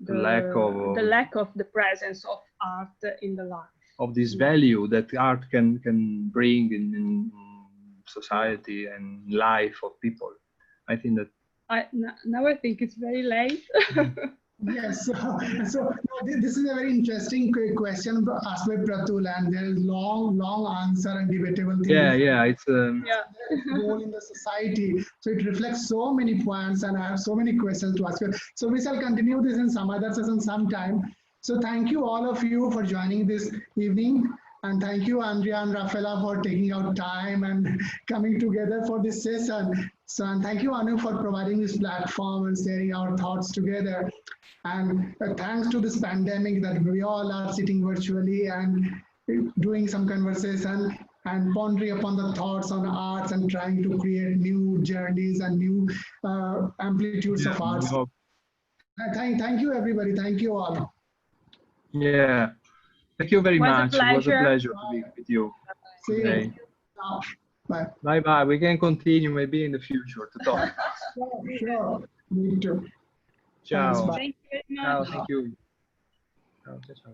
the lack of the presence of art in the life, of this value that art can bring in society and life of people. I think that now I think it's very late. Yes, so this is a very interesting question asked by Pratul, and there is long answer and debatable thing. Yeah, it's role in the society. So it reflects so many points, and I have so many questions to ask you. So we shall continue this in some other session sometime. So thank you all of you for joining this evening, and thank you Andrea and Raffaella for taking out time and coming together for this session. So and thank you Anu for providing this platform and sharing our thoughts together. And thanks to this pandemic that we all are sitting virtually and doing some conversation and pondering upon the thoughts on arts and trying to create new journeys and new amplitudes of arts. Thank you everybody. Thank you all. Yeah. Thank you very much. It was a pleasure to be with you today. Bye. Bye. We can continue maybe in the future to talk. Sure. Me too. Ciao. Thank you very much. Ciao. Thank you. Ciao.